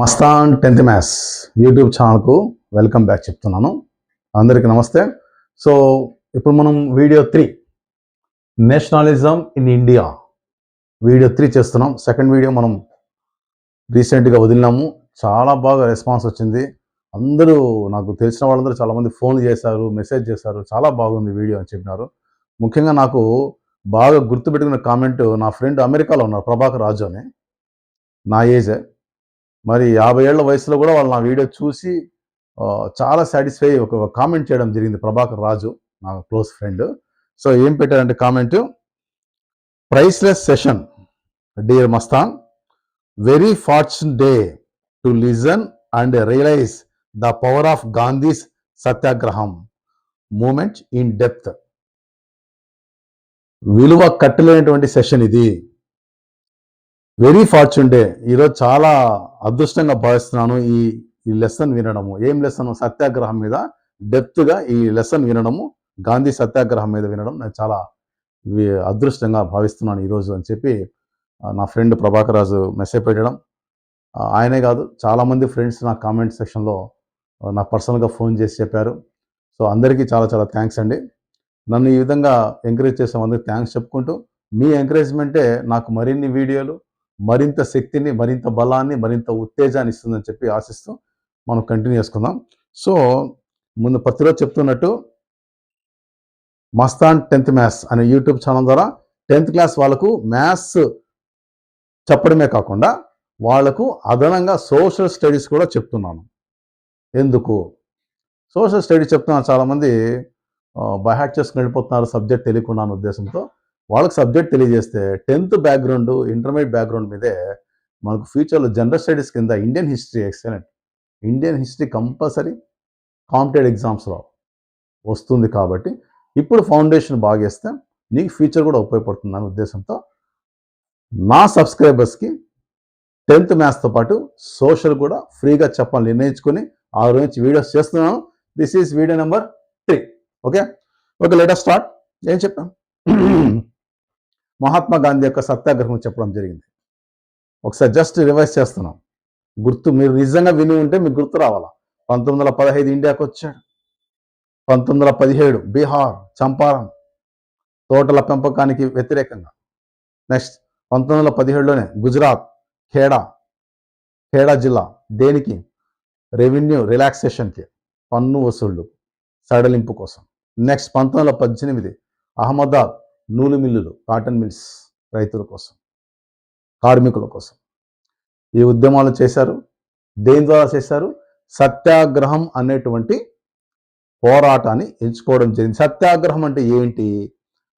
Mastan 10th maths YouTube ఛానల్కు welcome back చెప్తున్నాను. అందరికీ నమస్తే. సో ఇప్పుడు మనం video 3 nationalism in India video 3 చేస్తున్నాం. సెకండ్ వీడియో మనం రీసెంట్గా వదిలినాము. చాలా బాగా రెస్పాన్స్ వచ్చింది. అందరూ నాకు తెలిసిన వాళ్ళందరూ చాలామంది ఫోన్ చేశారు, మెసేజ్ చేశారు, చాలా బాగుంది వీడియో అని చెప్పినారు. ముఖ్యంగా నాకు బాగా గుర్తుపెట్టుకున్న కామెంట్, నా ఫ్రెండ్ అమెరికాలో ఉన్నారు, ప్రభాకర్ రాజు అని, నా ఏజే, మరి 50 ఏళ్ల వయసులో కూడా వాళ్ళు నా వీడియో చూసి చాలా సాటిస్ఫై ఒక కామెంట్ చేయడం జరిగింది. ప్రభాకర్ రాజు నా క్లోజ్ ఫ్రెండ్. సో ఏం పెట్టారంటే comment, priceless session dear Mastan, very fortunate day to listen and realize the power of Gandhi's సత్యాగ్రహం మూమెంట్ ఇన్ డెప్త్. విలువ కట్టలేనటువంటి సెషన్ ఇది. Very fortunate day. ఈరోజు చాలా అదృష్టంగా భావిస్తున్నాను ఈ లెసన్ వినడము. ఏం లెసన్? సత్యాగ్రహం మీద డెప్త్గా ఈ లెసన్ వినడము, గాంధీ సత్యాగ్రహం మీద వినడం నేను చాలా అదృష్టంగా భావిస్తున్నాను ఈరోజు అని చెప్పి నా ఫ్రెండ్ ప్రభాకర్ రాజు మెసేజ్ పెట్టడం. ఆయనే కాదు, చాలామంది ఫ్రెండ్స్ నా కామెంట్ సెక్షన్లో నాకు పర్సనల్గా ఫోన్ చేసి చెప్పారు. సో అందరికీ చాలా చాలా థ్యాంక్స్ అండి. నన్ను ఈ విధంగా ఎంకరేజ్ చేసే అందరికీ థ్యాంక్స్ చెప్పుకుంటూ, మీ ఎంకరేజ్మెంటే నాకు మరిన్ని వీడియోలు, మరింత శక్తిని, మరింత బలాన్ని, మరింత ఉత్తేజాన్ని ఇస్తుందని చెప్పి ఆశిస్తూ మనం కంటిన్యూ చేసుకుందాం. సో ముందు ప్రతిరోజు చెప్తున్నట్టు, మస్తాన్ 10th మ్యాథ్స్ అనే యూట్యూబ్ ఛానల్ ద్వారా 10th క్లాస్ వాళ్ళకు మ్యాథ్స్ చెప్పడమే కాకుండా వాళ్లకు అదనంగా సోషల్ స్టడీస్ కూడా చెప్తున్నాను. ఎందుకు సోషల్ స్టడీస్ చెప్తున్నాను? చాలామంది బైహార్ట్ చేసుకుని వెళ్ళిపోతున్నారు సబ్జెక్ట్ తెలియకుండా అనే ఉద్దేశంతో. వాళ్ళకి సబ్జెక్ట్ తెలియజేస్తే 10th బ్యాక్గ్రౌండ్, ఇంటర్మీడియట్ బ్యాక్గ్రౌండ్ మీదే మనకు ఫ్యూచర్లో జనరల్ స్టడీస్ కింద Indian history excellent, Indian history compulsory competitive ఎగ్జామ్స్లో వస్తుంది. కాబట్టి ఇప్పుడు ఫౌండేషన్ బాగా వేస్తే నీకు ఫ్యూచర్ కూడా ఉపయోగపడుతుంది అనే ఉద్దేశంతో నా సబ్స్క్రైబర్స్కి 10th మ్యాథ్స్తో పాటు సోషల్ కూడా ఫ్రీగా చెప్పాలని నిర్ణయించుకొని ఆ రోజు నుంచి వీడియోస్ చేస్తున్నాను. This is video number 3. Okay, let us start. ఏం చెప్పాం? మహాత్మా గాంధీ యొక్క సత్యాగ్రహం చెప్పడం జరిగింది. ఒకసారి జస్ట్ రివైజ్ చేస్తున్నాం. మీరు నిజంగా విని ఉంటే మీకు గుర్తు రావాలా. 1915 ఇండియాకు వచ్చాడు. 1917 బీహార్, చంపారణ్, తోటల పెంపకానికి వ్యతిరేకంగా. నెక్స్ట్ 1917లోనే గుజరాత్, ఖేడా జిల్లా, దేనికి? రెవెన్యూ రిలాక్సేషన్కి, పన్ను వసూళ్లు సడలింపు కోసం. నెక్స్ట్ 1918 అహ్మదాబాద్, నూలు మిల్లులు, కాటన్ మిల్స్, రైతుల కోసం, కార్మికుల కోసం ఈ ఉద్యమాలు చేశారు. దేని ద్వారా చేశారు? సత్యాగ్రహం అనేటువంటి పోరాటాన్ని ఎంచుకోవడం జరిగింది. సత్యాగ్రహం అంటే ఏంటి,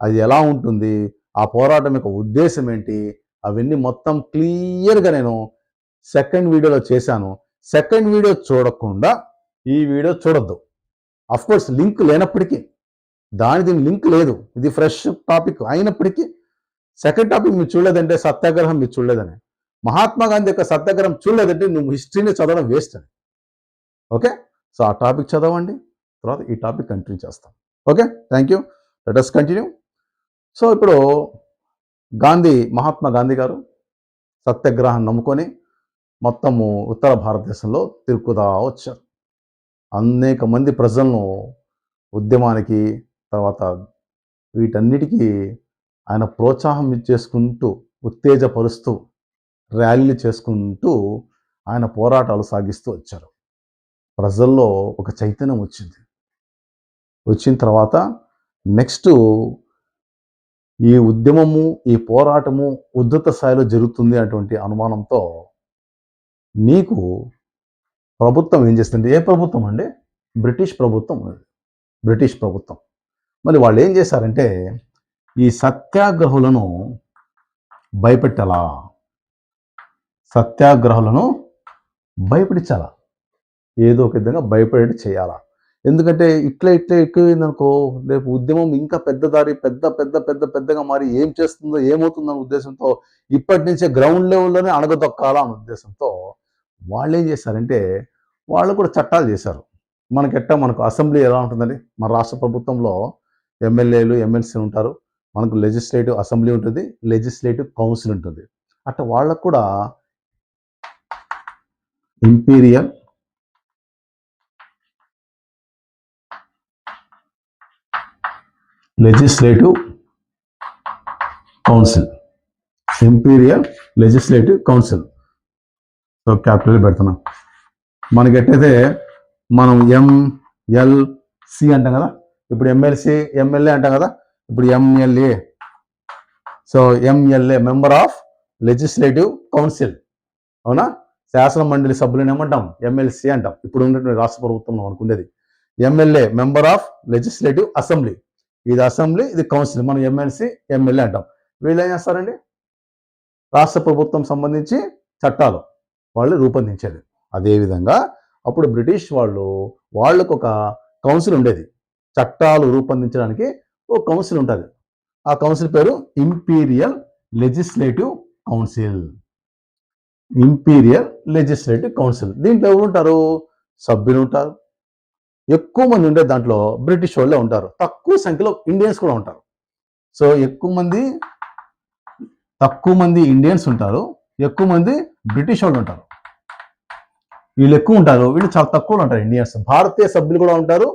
అది ఎలా ఉంటుంది, ఆ పోరాటం యొక్క ఉద్దేశం ఏంటి, అవన్నీ మొత్తం క్లియర్గా నేను సెకండ్ వీడియోలో చేశాను. సెకండ్ వీడియో చూడకుండా ఈ వీడియో చూడొద్దు. అఫ్కోర్స్ లింక్ లేనప్పటికీ, దీని లింక్ లేదు, ఇది ఫ్రెష్ టాపిక్ అయినప్పటికీ, సెకండ్ టాపిక్ మీరు చూడలేదంటే, సత్యాగ్రహం మీరు చూడలేదని, మహాత్మా గాంధీ యొక్క సత్యాగ్రహం చూడలేదంటే నువ్వు హిస్టరీని చదవడం వేస్ట్ అని. ఓకే, సో ఆ టాపిక్ చదవండి, తర్వాత ఈ టాపిక్ కంటిన్యూ చేస్తాం. Okay, thank you. Let us continue. So ఇప్పుడు మహాత్మా గాంధీ గారు సత్యాగ్రహం నమ్ముకొని మొత్తము ఉత్తర భారతదేశంలో తిరుగుతా వచ్చారు. అనేక మంది ప్రజలను ఉద్యమానికి, తర్వాత వీటన్నిటికీ ఆయన ప్రోత్సాహం చేసుకుంటూ, ఉత్తేజపరుస్తూ, ర్యాలీలు చేసుకుంటూ ఆయన పోరాటాలు సాగిస్తూ వచ్చారు. ప్రజల్లో ఒక చైతన్యం వచ్చిన తర్వాత నెక్స్ట్ ఈ ఉద్యమము, ఈ పోరాటము ఉద్ధృత స్థాయిలో జరుగుతుంది అటువంటి అనుమానంతో నీకు ప్రభుత్వం ఏం చేస్తుంది? ఏ ప్రభుత్వం అండి? బ్రిటిష్ ప్రభుత్వం. మరి వాళ్ళు ఏం చేశారంటే, ఈ సత్యాగ్రహులను భయపెట్టాలా, ఏదో ఒక విధంగా భయపడేది చేయాలా. ఎందుకంటే ఇట్లా ఎక్కువైందనుకో, రేపు ఉద్యమం ఇంకా పెద్దగా మారి ఏం చేస్తుందో ఏమవుతుందన్న ఉద్దేశంతో ఇప్పటి నుంచే గ్రౌండ్ లెవెల్లోనే అణగదొక్కాలా అన్న ఉద్దేశంతో వాళ్ళు ఏం చేశారంటే, వాళ్ళు కూడా చట్టాలు చేశారు. మనకు అసెంబ్లీ ఎలా ఉంటుందండి, మన రాష్ట్ర ప్రభుత్వంలో ఎమ్మెల్యేలు, ఎమ్మెల్సీలు ఉంటారు. మనకు లెజిస్లేటివ్ అసెంబ్లీ ఉంటుంది, లెజిస్లేటివ్ కౌన్సిల్ ఉంటుంది. అట్లా వాళ్ళకు కూడా imperial legislative council. Imperial legislative council. So capital పెడుతున్నాం. మనకి ఎట్టయితే మనం ఎంఎల్సి అంటాం కదా, ఇప్పుడు ఎమ్మెల్సీ ఎమ్మెల్యే అంటాం కదా, ఇప్పుడు MLA. So MLA member of legislative council. అవునా? శాసన మండలి సభ్యులను ఏమంటాం? ఎమ్మెల్సీ అంటాం. ఇప్పుడు ఉన్నటువంటి రాష్ట్ర ప్రభుత్వంలో అనుకునేది. MLA member of legislative assembly. ఇది అసెంబ్లీ, ఇది కౌన్సిల్. మనం ఎమ్మెల్సీ ఎమ్మెల్యే అంటాం. వీళ్ళు ఏం చేస్తారండి? రాష్ట్ర ప్రభుత్వం సంబంధించి చట్టాలు వాళ్ళు రూపొందించేది. అదేవిధంగా అప్పుడు బ్రిటిష్ వాళ్ళకు ఒక కౌన్సిల్ ఉండేది. చట్టాలు రూపొందించడానికి ఒక కౌన్సిల్ ఉంటుంది. ఆ కౌన్సిల్ పేరు imperial legislative council. Imperial legislative council. దీంట్లో ఎవరు ఉంటారు? సభ్యులు ఉంటారు. ఎక్కువ మంది ఉండే దాంట్లో బ్రిటిష్ వాళ్ళే ఉంటారు. తక్కువ సంఖ్యలో ఇండియన్స్ కూడా ఉంటారు. సో తక్కువ మంది ఇండియన్స్ ఉంటారు, ఎక్కువ మంది బ్రిటిష్ వాళ్ళు ఉంటారు. వీళ్ళు ఎక్కువ ఉంటారు, వీళ్ళు చాలా తక్కువ ఉంటారు ఇండియన్స్. భారతీయ సభ్యులు కూడా ఉంటారు,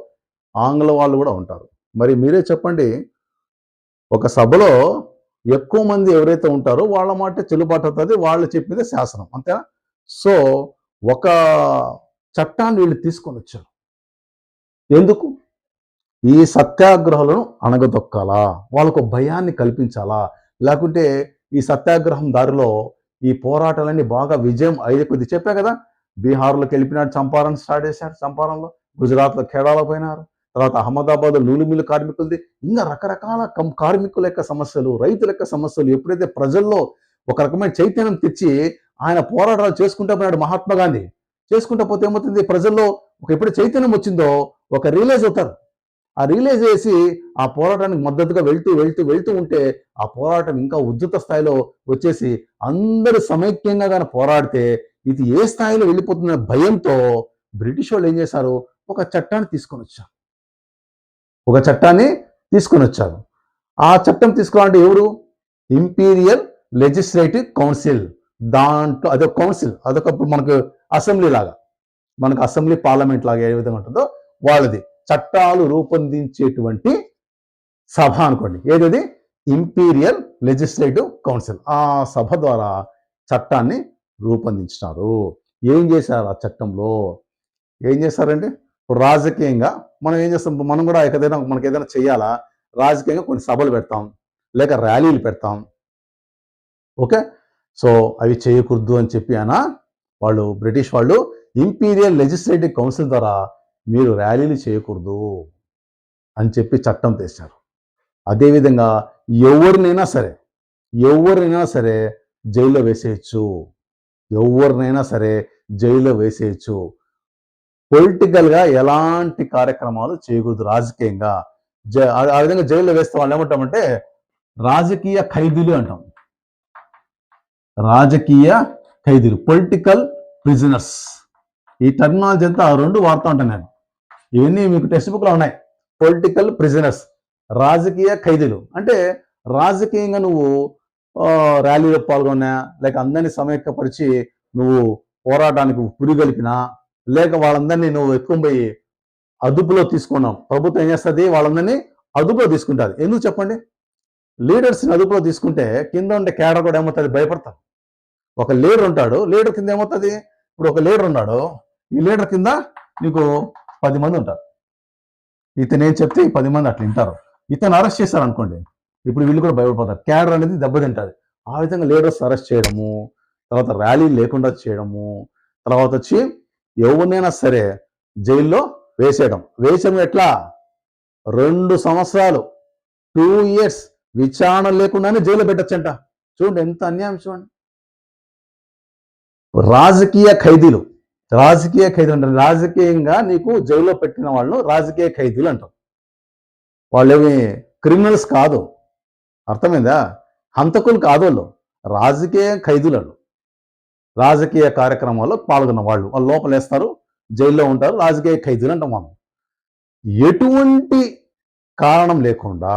ఆంగ్ల వాళ్ళు కూడా ఉంటారు. మరి మీరే చెప్పండి, ఒక సభలో ఎక్కువ మంది ఎవరైతే ఉంటారో వాళ్ళ మాట చెల్లుబాటు అవుతుంది, వాళ్ళు చెప్పిందే శాసనం, అంతేనా? సో ఒక చట్టాన్ని వీళ్ళు తీసుకొని వచ్చారు. ఎందుకు? ఈ సత్యాగ్రహాలను అణగదొక్కాలా, వాళ్ళకు భయాన్ని కల్పించాలా, లేకుంటే ఈ సత్యాగ్రహం దారిలో ఈ పోరాటాలన్నీ బాగా విజయం అయ్యే కొద్ది చెప్పా కదా, బీహార్లోకి వెళ్ళిపోయినాడు, చంపారన్ స్టార్ట్ చేశారు, చంపారంలో, గుజరాత్లో ఖేడాలో పోయినారు, తర్వాత అహ్మదాబాద్లో నూలు మిల్లు కార్మికులది, ఇంకా రకరకాల కార్మికుల యొక్క సమస్యలు, రైతుల యొక్క సమస్యలు ఎప్పుడైతే ప్రజల్లో ఒక రకమైన చైతన్యం తెచ్చి ఆయన పోరాటాలు చేసుకుంటూ పోయినాడు మహాత్మా గాంధీ. చేసుకుంటూ పోతే ఏమవుతుంది, ప్రజల్లో ఎప్పుడు చైతన్యం వచ్చిందో ఒక రియలైజ్ అవుతారు. ఆ రియలైజ్ చేసి ఆ పోరాటానికి మద్దతుగా వెళ్తూ ఉంటే ఆ పోరాటం ఇంకా ఉద్ధృత స్థాయిలో వచ్చేసి అందరూ సమైక్యంగా కానీ పోరాడితే ఇది ఏ స్థాయిలో వెళ్ళిపోతున్న భయంతో బ్రిటిష్ వాళ్ళు ఏం చేశారు? ఒక చట్టాన్ని తీసుకొని వచ్చారు. ఆ చట్టం తీసుకురావాలంటే ఎవరు? Imperial legislative council. దాంట్లో అదొక కౌన్సిల్, అదొక మనకు అసెంబ్లీ లాగా, మనకు అసెంబ్లీ పార్లమెంట్ లాగా ఏ విధంగా ఉంటుందో వాళ్ళది చట్టాలు రూపొందించేటువంటి సభ అనుకోండి. ఏదది? Imperial legislative council. ఆ సభ ద్వారా చట్టాన్ని రూపొందించినారు. ఏం చేశారు? ఆ చట్టంలో ఏం చేశారంటే, రాజకీయంగా మనం ఏం చేస్తాం, మనం కూడా మనకి ఏదైనా చేయాలా, రాజకీయంగా కొన్ని సభలు పెడతాం, లేక ర్యాలీలు పెడతాం. ఓకే, సో అవి చేయకూడదు అని చెప్పి వాళ్ళు బ్రిటిష్ వాళ్ళు ఇంపీరియల్ లెజిస్లేటివ్ కౌన్సిల్ ద్వారా మీరు ర్యాలీలు చేయకూడదు అని చెప్పి చట్టం తెచ్చారు. అదేవిధంగా ఎవరినైనా సరే జైల్లో వేసేయచ్చు. పొలిటికల్గా ఎలాంటి కార్యక్రమాలు చేయకూడదు, రాజకీయంగా. ఆ విధంగా జైల్లో వేస్తే వాళ్ళు ఏమంటామంటే రాజకీయ ఖైదీలు అంటాం. రాజకీయ ఖైదీలు, పొలిటికల్ ప్రిజనర్స్. ఈ టర్మినాలజీ అంతా రెండు వాడుతూ ఉంటాను నేను. ఇవన్నీ మీకు టెక్స్ట్ బుక్లో ఉన్నాయి. పొలిటికల్ ప్రిజనర్స్, రాజకీయ ఖైదీలు అంటే రాజకీయంగా నువ్వు ర్యాలీలో పాల్గొన్నా, లేక అందరినీ సమైక్యపరిచి నువ్వు పోరాటానికి పురిగొల్పినా, లేక వాళ్ళందరినీ నువ్వు ఎత్తుకొని అదుపులో తీసుకున్నావు. ప్రభుత్వం ఏం చేస్తుంది? వాళ్ళందరినీ అదుపులో తీసుకుంటుంది. ఎందుకు చెప్పండి? లీడర్స్ని అదుపులో తీసుకుంటే కింద ఉండే క్యాడర్ కూడా ఏమవుతుంది? భయపడతారు. ఒక లీడర్ ఉంటాడు, లీడర్ కింద ఏమవుతుంది? ఇప్పుడు ఒక లీడర్ ఉన్నాడు, ఈ లీడర్ కింద నీకు 10 మంది ఉంటారు. ఇతను ఏం చెప్తే 10 మంది అట్లా వింటారు. ఇతను అరెస్ట్ చేశారు అనుకోండి, ఇప్పుడు వీళ్ళు కూడా భయపడిపోతారు, క్యాడర్ అనేది దెబ్బతింటుంది. ఆ విధంగా లీడర్స్ అరెస్ట్ చేయడము, తర్వాత ర్యాలీ లేకుండా చేయడము, తర్వాత వచ్చి ఎవరినైనా సరే జైల్లో వేసేయడం ఎట్లా? 2 సంవత్సరాలు 2 years విచారణ లేకుండానే జైల్లో పెట్టచ్చంట. చూడండి ఎంత అన్యాయం. చూడండి, రాజకీయ ఖైదీలు అంటారు. రాజకీయంగా నీకు జైల్లో పెట్టిన వాళ్ళను రాజకీయ ఖైదీలు అంటారు. వాళ్ళేమి క్రిమినల్స్ కాదు, అర్థమైందా? హంతకులు కాదు వాళ్ళు, రాజకీయ ఖైదీలు. రాజకీయ కార్యక్రమాల్లో పాల్గొన్న వాళ్ళు లోపల వేస్తారు, జైల్లో ఉంటారు, రాజకీయ ఖైదీలు అంటాం మనం. ఎటువంటి కారణం లేకుండా,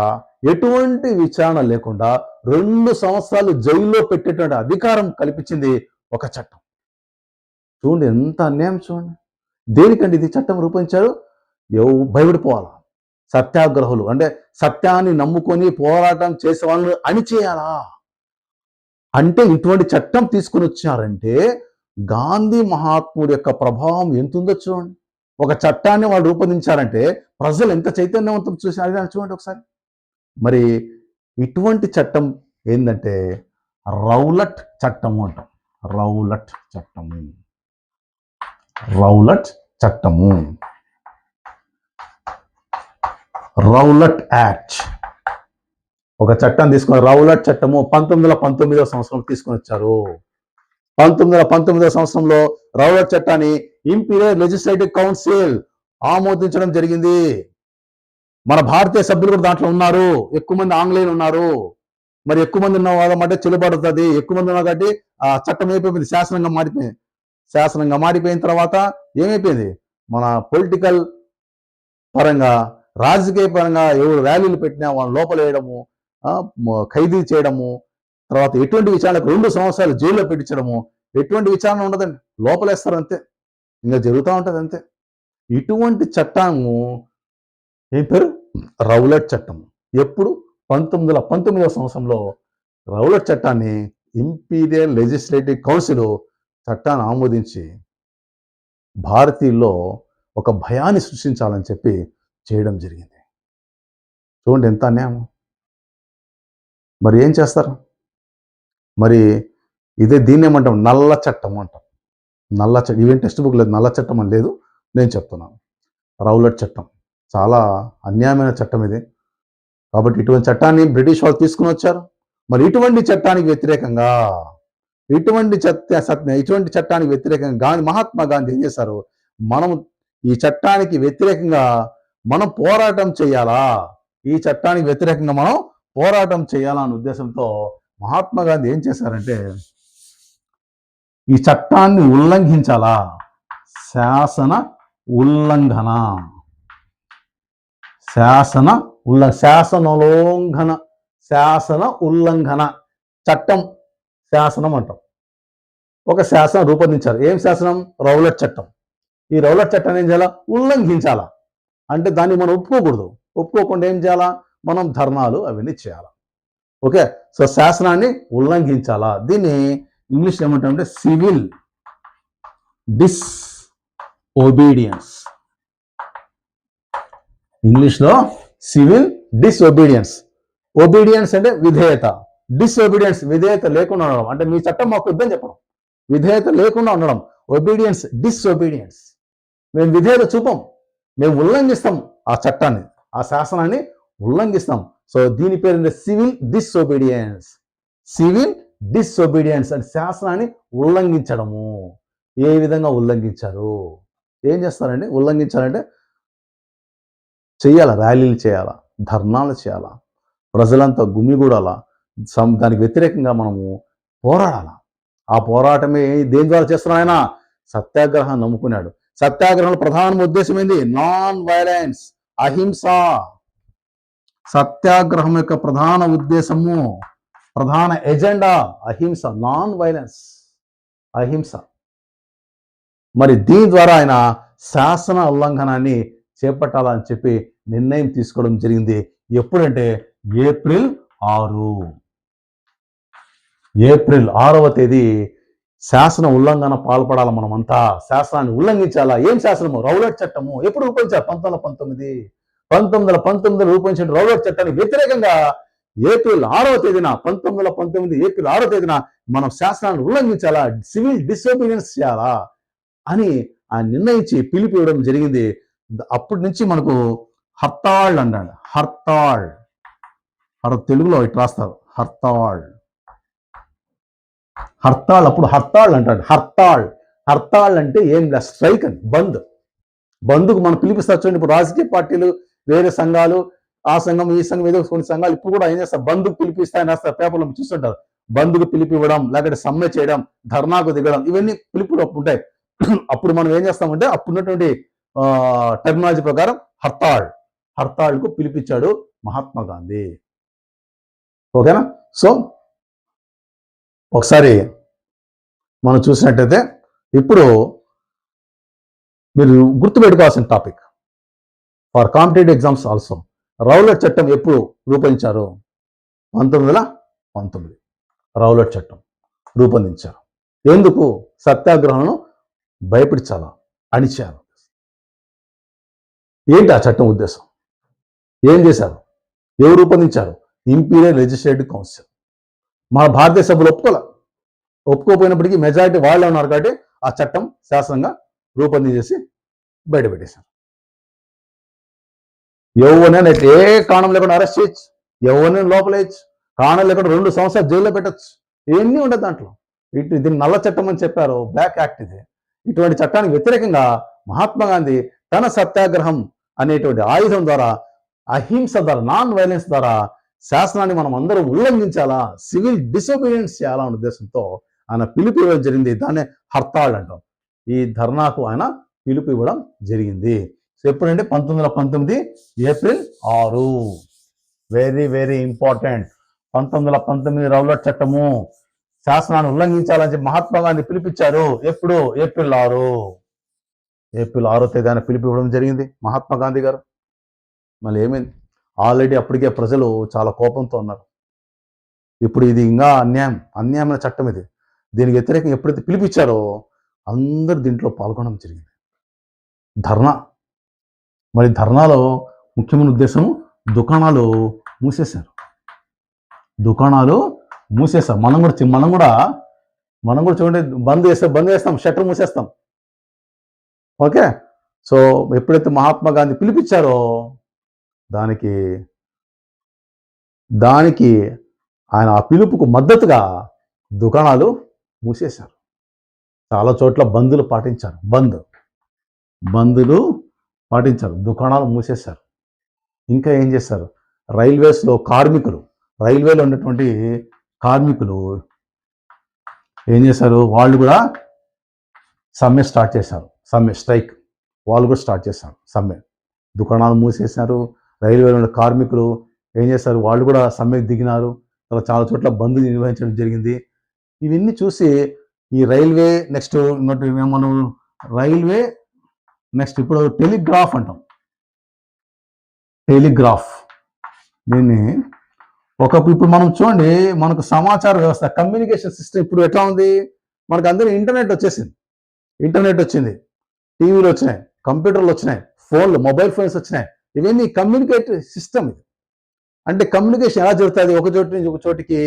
ఎటువంటి విచారణ లేకుండా 2 సంవత్సరాలు జైల్లో పెట్టేటువంటి అధికారం కల్పించింది ఒక చట్టం. చూడండి ఎంత అన్యాయం చూడండి. దేనికండి ఇది చట్టం రూపొందించారు? భయపడిపోవాలా, సత్యాగ్రహులు అంటే సత్యాన్ని నమ్ముకొని పోరాటం చేసే వాళ్ళని అణిచేయాలా అంటే ఇటువంటి చట్టం తీసుకుని వచ్చారంటే గాంధీ మహాత్ముడి యొక్క ప్రభావం ఎంత ఉందో చూడండి. ఒక చట్టాన్ని వాళ్ళు రూపొందించారంటే ప్రజలు ఎంత చైతన్యవంతం చూసారు చూడండి ఒకసారి. మరి ఇటువంటి చట్టం ఏంటంటే రౌలట్ చట్టము అంటాం. రౌలట్ చట్టము, రౌలట్ చట్టము, రౌలట్ యాక్ట్. ఒక చట్టం తీసుకుని రౌలట్ చట్టము 1919వ సంవత్సరం తీసుకొని వచ్చారు. 1919వ సంవత్సరంలో రౌలట్ చట్టాన్ని ఇంపీరియల్ లెజిస్లేటివ్ కౌన్సిల్ ఆమోదించడం జరిగింది. మన భారతీయ సభ్యులు కూడా దాంట్లో ఉన్నారు. ఎక్కువ మంది ఆంగ్లేయులు ఉన్నారు. మరి ఎక్కువ మంది ఉన్న వాళ్ళమంటే చెల్లుబడుతుంది. ఎక్కువ మంది ఉన్నారు కాబట్టి ఆ చట్టం అయిపోయింది, శాసనంగా మారిపోయింది. శాసనంగా మారిపోయిన తర్వాత ఏమైపోయింది, మన పొలిటికల్ పరంగా రాజకీయ పరంగా ఎవరు ర్యాలీలు పెట్టినా వాళ్ళని లోపల వేయడము, ఖైదీ చేయడము, తర్వాత ఎటువంటి విచారణకు 2 సంవత్సరాలు జైల్లో పెట్టించడము, ఎటువంటి విచారణ ఉండదండి, లోపలేస్తారు అంతే, ఇంకా జరుగుతూ ఉంటుంది అంతే. ఇటువంటి చట్టము ఏం పేరు? రౌలట్ చట్టము. ఎప్పుడు? 1919వ సంవత్సరంలో రౌలట్ చట్టాన్ని ఇంపీరియల్ లెజిస్లేటివ్ కౌన్సిల్ చట్టాన్ని ఆమోదించి భారతీయుల్లో ఒక భయాన్ని సృష్టించాలని చెప్పి చేయడం జరిగింది. చూడండి ఎంత అన్యాయం. మరి ఏం చేస్తారు? మరి దీన్ని ఏమంటాం? నల్ల చట్టం అంటాం. నల్ల చట్టం. ఈవెన్ టెక్స్ట్ బుక్ లేదు, నల్ల చట్టం అని లేదు, నేను చెప్తున్నాను. రౌలట్ చట్టం చాలా అన్యాయమైన చట్టం ఇది. కాబట్టి ఇటువంటి చట్టాన్ని బ్రిటిష్ వాళ్ళు తీసుకుని వచ్చారు. మరి ఇటువంటి చట్టానికి వ్యతిరేకంగా ఇటువంటి చట్టానికి వ్యతిరేకంగా మహాత్మా గాంధీ ఏం చేశారు? మనం ఈ చట్టానికి వ్యతిరేకంగా మనం పోరాటం చేయాలా, ఈ చట్టానికి వ్యతిరేకంగా మనం పోరాటం చేయాలా అనే ఉద్దేశంతో మహాత్మా గాంధీ ఏం చేశారంటే ఈ చట్టాన్ని ఉల్లంఘించాలా, శాసన ఉల్లంఘన, శాసన ఉల్లంఘన చట్టం, శాసనం అంటాం. ఒక శాసనం రూపొందించారు. ఏం శాసనం? రౌలట్ చట్టం. ఈ రౌలట్ చట్టాన్ని ఏం చేయాలా? ఉల్లంఘించాలా. అంటే దాన్ని మనం ఒప్పుకోకూడదు. ఒప్పుకోకుండా ఏం చేయాలా? మనం ధర్నాలు అవన్నీ చేయాలా. ఓకే, సో శాసనాన్ని ఉల్లంఘించాలా. దీన్ని ఇంగ్లీష్ ఏమంటామంటే సివిల్ డిస్ఓబీడియన్స్. ఇంగ్లీష్లో సివిల్ డిస్ఓబీడియన్స్. ఒబీడియన్స్ అంటే విధేయత, డిస్ఓబీడియన్స్ విధేయత లేకుండా ఉండడం, అంటే మీ చట్టం మాకు వద్దని చెప్పడం, విధేయత లేకుండా ఉండడం. ఒబీడియన్స్, డిస్ఓబీడియన్స్. మేము విధేయత చూపం, మేము ఉల్లంఘిస్తాం ఆ చట్టాన్ని, ఆ శాసనాన్ని ఉల్లంఘిస్తాం. సో దీని పేరు సివిల్ డిస్ఓబీడియన్స్. సివిల్ డిస్ఓబీడియన్స్ అంటే శాసనాన్ని ఉల్లంఘించడము. ఏ విధంగా ఉల్లంఘించారు? ఏం చేస్తారండి? ఉల్లంఘించాలంటే చేయాలా, ర్యాలీలు చేయాలా, ధర్నాలు చేయాలా, ప్రజలంతా గుమిగూడాలా, దానికి వ్యతిరేకంగా మనము పోరాడాలా. ఆ పోరాటమే దేని ద్వారా చేస్తున్నాం? ఆయన సత్యాగ్రహం నమ్ముకున్నాడు. సత్యాగ్రహంలో ప్రధాన ఉద్దేశం ఏంది? నాన్ వైలెన్స్, అహింస. సత్యాగ్రహం యొక్క ప్రధాన ఉద్దేశము, ప్రధాన ఎజెండా అహింస, నాన్ వైలెన్స్, అహింస. మరి దీని ద్వారా ఆయన శాసన ఉల్లంఘనాన్ని చేపట్టాలని చెప్పి నిర్ణయం తీసుకోవడం జరిగింది. ఎప్పుడంటే ఏప్రిల్ 6వ తేదీ శాసన ఉల్లంఘన పాల్పడాలి. మనమంతా శాసనాన్ని ఉల్లంఘించాలా. ఏం శాసనము? రౌలట్ చట్టము. ఎప్పుడు రూపొందించారు? 1919 రూపొందించిన రౌలట్ చట్టానికి వ్యతిరేకంగా ఏప్రిల్ 6వ తేదీన 1919 ఏప్రిల్ 6వ తేదీన మనం శాసనాన్ని ఉల్లంఘించాలా, సివిల్ డిసోబీడియన్స్ చేయాలా అని ఆయన నిర్ణయించి పిలుపు ఇవ్వడం జరిగింది. అప్పటి నుంచి మనకు హర్తాళ్ అన్నాడు. హర్తాళ్, తెలుగులో ఇటు రాస్తారు హర్తాళ్. హర్తాళ్, అప్పుడు హర్తాళ్ అంటాడు. హర్తాళ్ అంటే ఏం లేదు, స్ట్రైక్ అని, బంద్కు మనం పిలిపిస్తారు చూడండి. ఇప్పుడు రాజకీయ పార్టీలు, వేరే సంఘాలు, ఆ సంఘం ఈ సంఘం ఏదో కొన్ని సంఘాలు ఇప్పుడు కూడా ఏం చేస్తారు? బంద్కు పిలిపిస్తాయని రాస్తారు, పేపర్లో చూస్తుంటారు. బంద్కు పిలిపివ్వడం, లేకపోతే సమ్మె చేయడం, ధర్నాకు దిగడం, ఇవన్నీ పిలుపులు ఉంటాయి. అప్పుడు మనం ఏం చేస్తామంటే అప్పుడున్నటువంటి టెక్నాలజీ ప్రకారం హర్తాళ్కు పిలిపించాడు మహాత్మా గాంధీ. ఓకేనా? సో ఒకసారి మనం చూసినట్టయితే ఇప్పుడు మీరు గుర్తుపెట్టుకోవాల్సిన topic for competitive exams also. Rowlatt చట్టం ఎప్పుడు రూపొందించారు? 1919 రౌలట్ చట్టం రూపొందించారు. ఎందుకు? సత్యాగ్రహంను భయపెట్టించాలా, అణిచారు. ఏంటి ఆ చట్టం ఉద్దేశం? ఏం చేశారు? ఎవరు రూపొందించారు? Imperial legislative council. మన భారతదేశ సభ్యులు ఒప్పుకోపోయినప్పటికీ మెజారిటీ వాళ్ళే ఉన్నారు కాబట్టి ఆ చట్టం శాసనంగా రూపొందించేసి బయటపెట్టేశారు. ఎవరినైనా ఏ కారణం లేకుండా అరెస్ట్ చేయొచ్చు, ఎవరినైనా లోపలేయచ్చు, కారణం లేకుండా 2 సంవత్సరాలు జైల్లో పెట్టచ్చు. ఇవన్నీ ఉండదు దాంట్లో. దీన్ని నల్ల చట్టం అని చెప్పారు, బ్లాక్ యాక్ట్ ఇది. ఇటువంటి చట్టానికి వ్యతిరేకంగా మహాత్మా గాంధీ తన సత్యాగ్రహం అనేటువంటి ఆయుధం ద్వారా, అహింస ద్వారా, నాన్ వైలెన్స్ ద్వారా శాసనాన్ని మనం అందరం ఉల్లంఘించాలా, సివిల్ డిసోబీడియన్స్ చేయాలా అనే ఉద్దేశంతో ఆయన పిలుపు ఇవ్వడం జరిగింది. దాన్నే హర్తాళ్ అంటాం. ఈ ధర్నాకు ఆయన పిలుపు ఇవ్వడం జరిగింది. సో ఎప్పుడంటే 1919 April 6. Very very important. 1919 Rowlatt చట్టము శాసనాన్ని ఉల్లంఘించాలని చెప్పి మహాత్మా గాంధీ పిలిపించారు. ఎప్పుడు? ఏప్రిల్ 6. ఏప్రిల్ 6వ తేదీన పిలుపు ఇవ్వడం జరిగింది మహాత్మా గాంధీ గారు. మళ్ళీ ఏమైంది? ఆల్రెడీ అప్పటికే ప్రజలు చాలా కోపంతో ఉన్నారు. ఇప్పుడు ఇది ఇంకా అన్యాయమైన చట్టం ఇది. దీనికి వ్యతిరేకంగా ఎప్పుడైతే పిలిపించారో అందరూ దీంట్లో పాల్గొనడం జరిగింది. ధర్నా. మరి ధర్నాలో ముఖ్యమైన ఉద్దేశం దుకాణాలు మూసేశారు. మనం కూడా చూడండి, బంద్ చేస్తాం, షట్టర్ మూసేస్తాం. ఓకే. సో ఎప్పుడైతే మహాత్మా గాంధీ పిలిపించారో దానికి ఆయన ఆ పిలుపుకు మద్దతుగా దుకాణాలు మూసేశారు. చాలా చోట్ల బందులు పాటించారు. దుకాణాలు మూసేశారు. ఇంకా ఏం చేశారు? రైల్వేలో ఉన్నటువంటి కార్మికులు ఏం చేశారు? వాళ్ళు కూడా సమ్మె స్టార్ట్ చేశారు. స్ట్రైక్ వాళ్ళు కూడా స్టార్ట్ చేశారు సమ్మె. దుకాణాలు మూసేశారు. రైల్వేలో ఉన్న కార్మికులు ఏం చేశారు? వాళ్ళు కూడా సమ్మెకు దిగినారు. చాలా చోట్ల బంద్ నిర్వహించడం జరిగింది. ఇవన్నీ చూసి ఈ రైల్వే నెక్స్ట్ ఇప్పుడు టెలిగ్రాఫ్ అంటాం. దీన్ని ఇప్పుడు మనం చూడండి, మనకు సమాచార వ్యవస్థ, కమ్యూనికేషన్ సిస్టమ్ ఇప్పుడు ఎట్లా ఉంది? మనకు అందరూ ఇంటర్నెట్ వచ్చింది, టీవీలు వచ్చినాయి, కంప్యూటర్లు వచ్చినాయి, ఫోన్లు, మొబైల్ ఫోన్స్ వచ్చినాయి. ఇవన్నీ కమ్యూనికేట్ సిస్టమ్. ఇది అంటే కమ్యూనికేషన్ ఎలా జరుగుతుంది ఒక చోటు నుంచి ఒక చోటికి?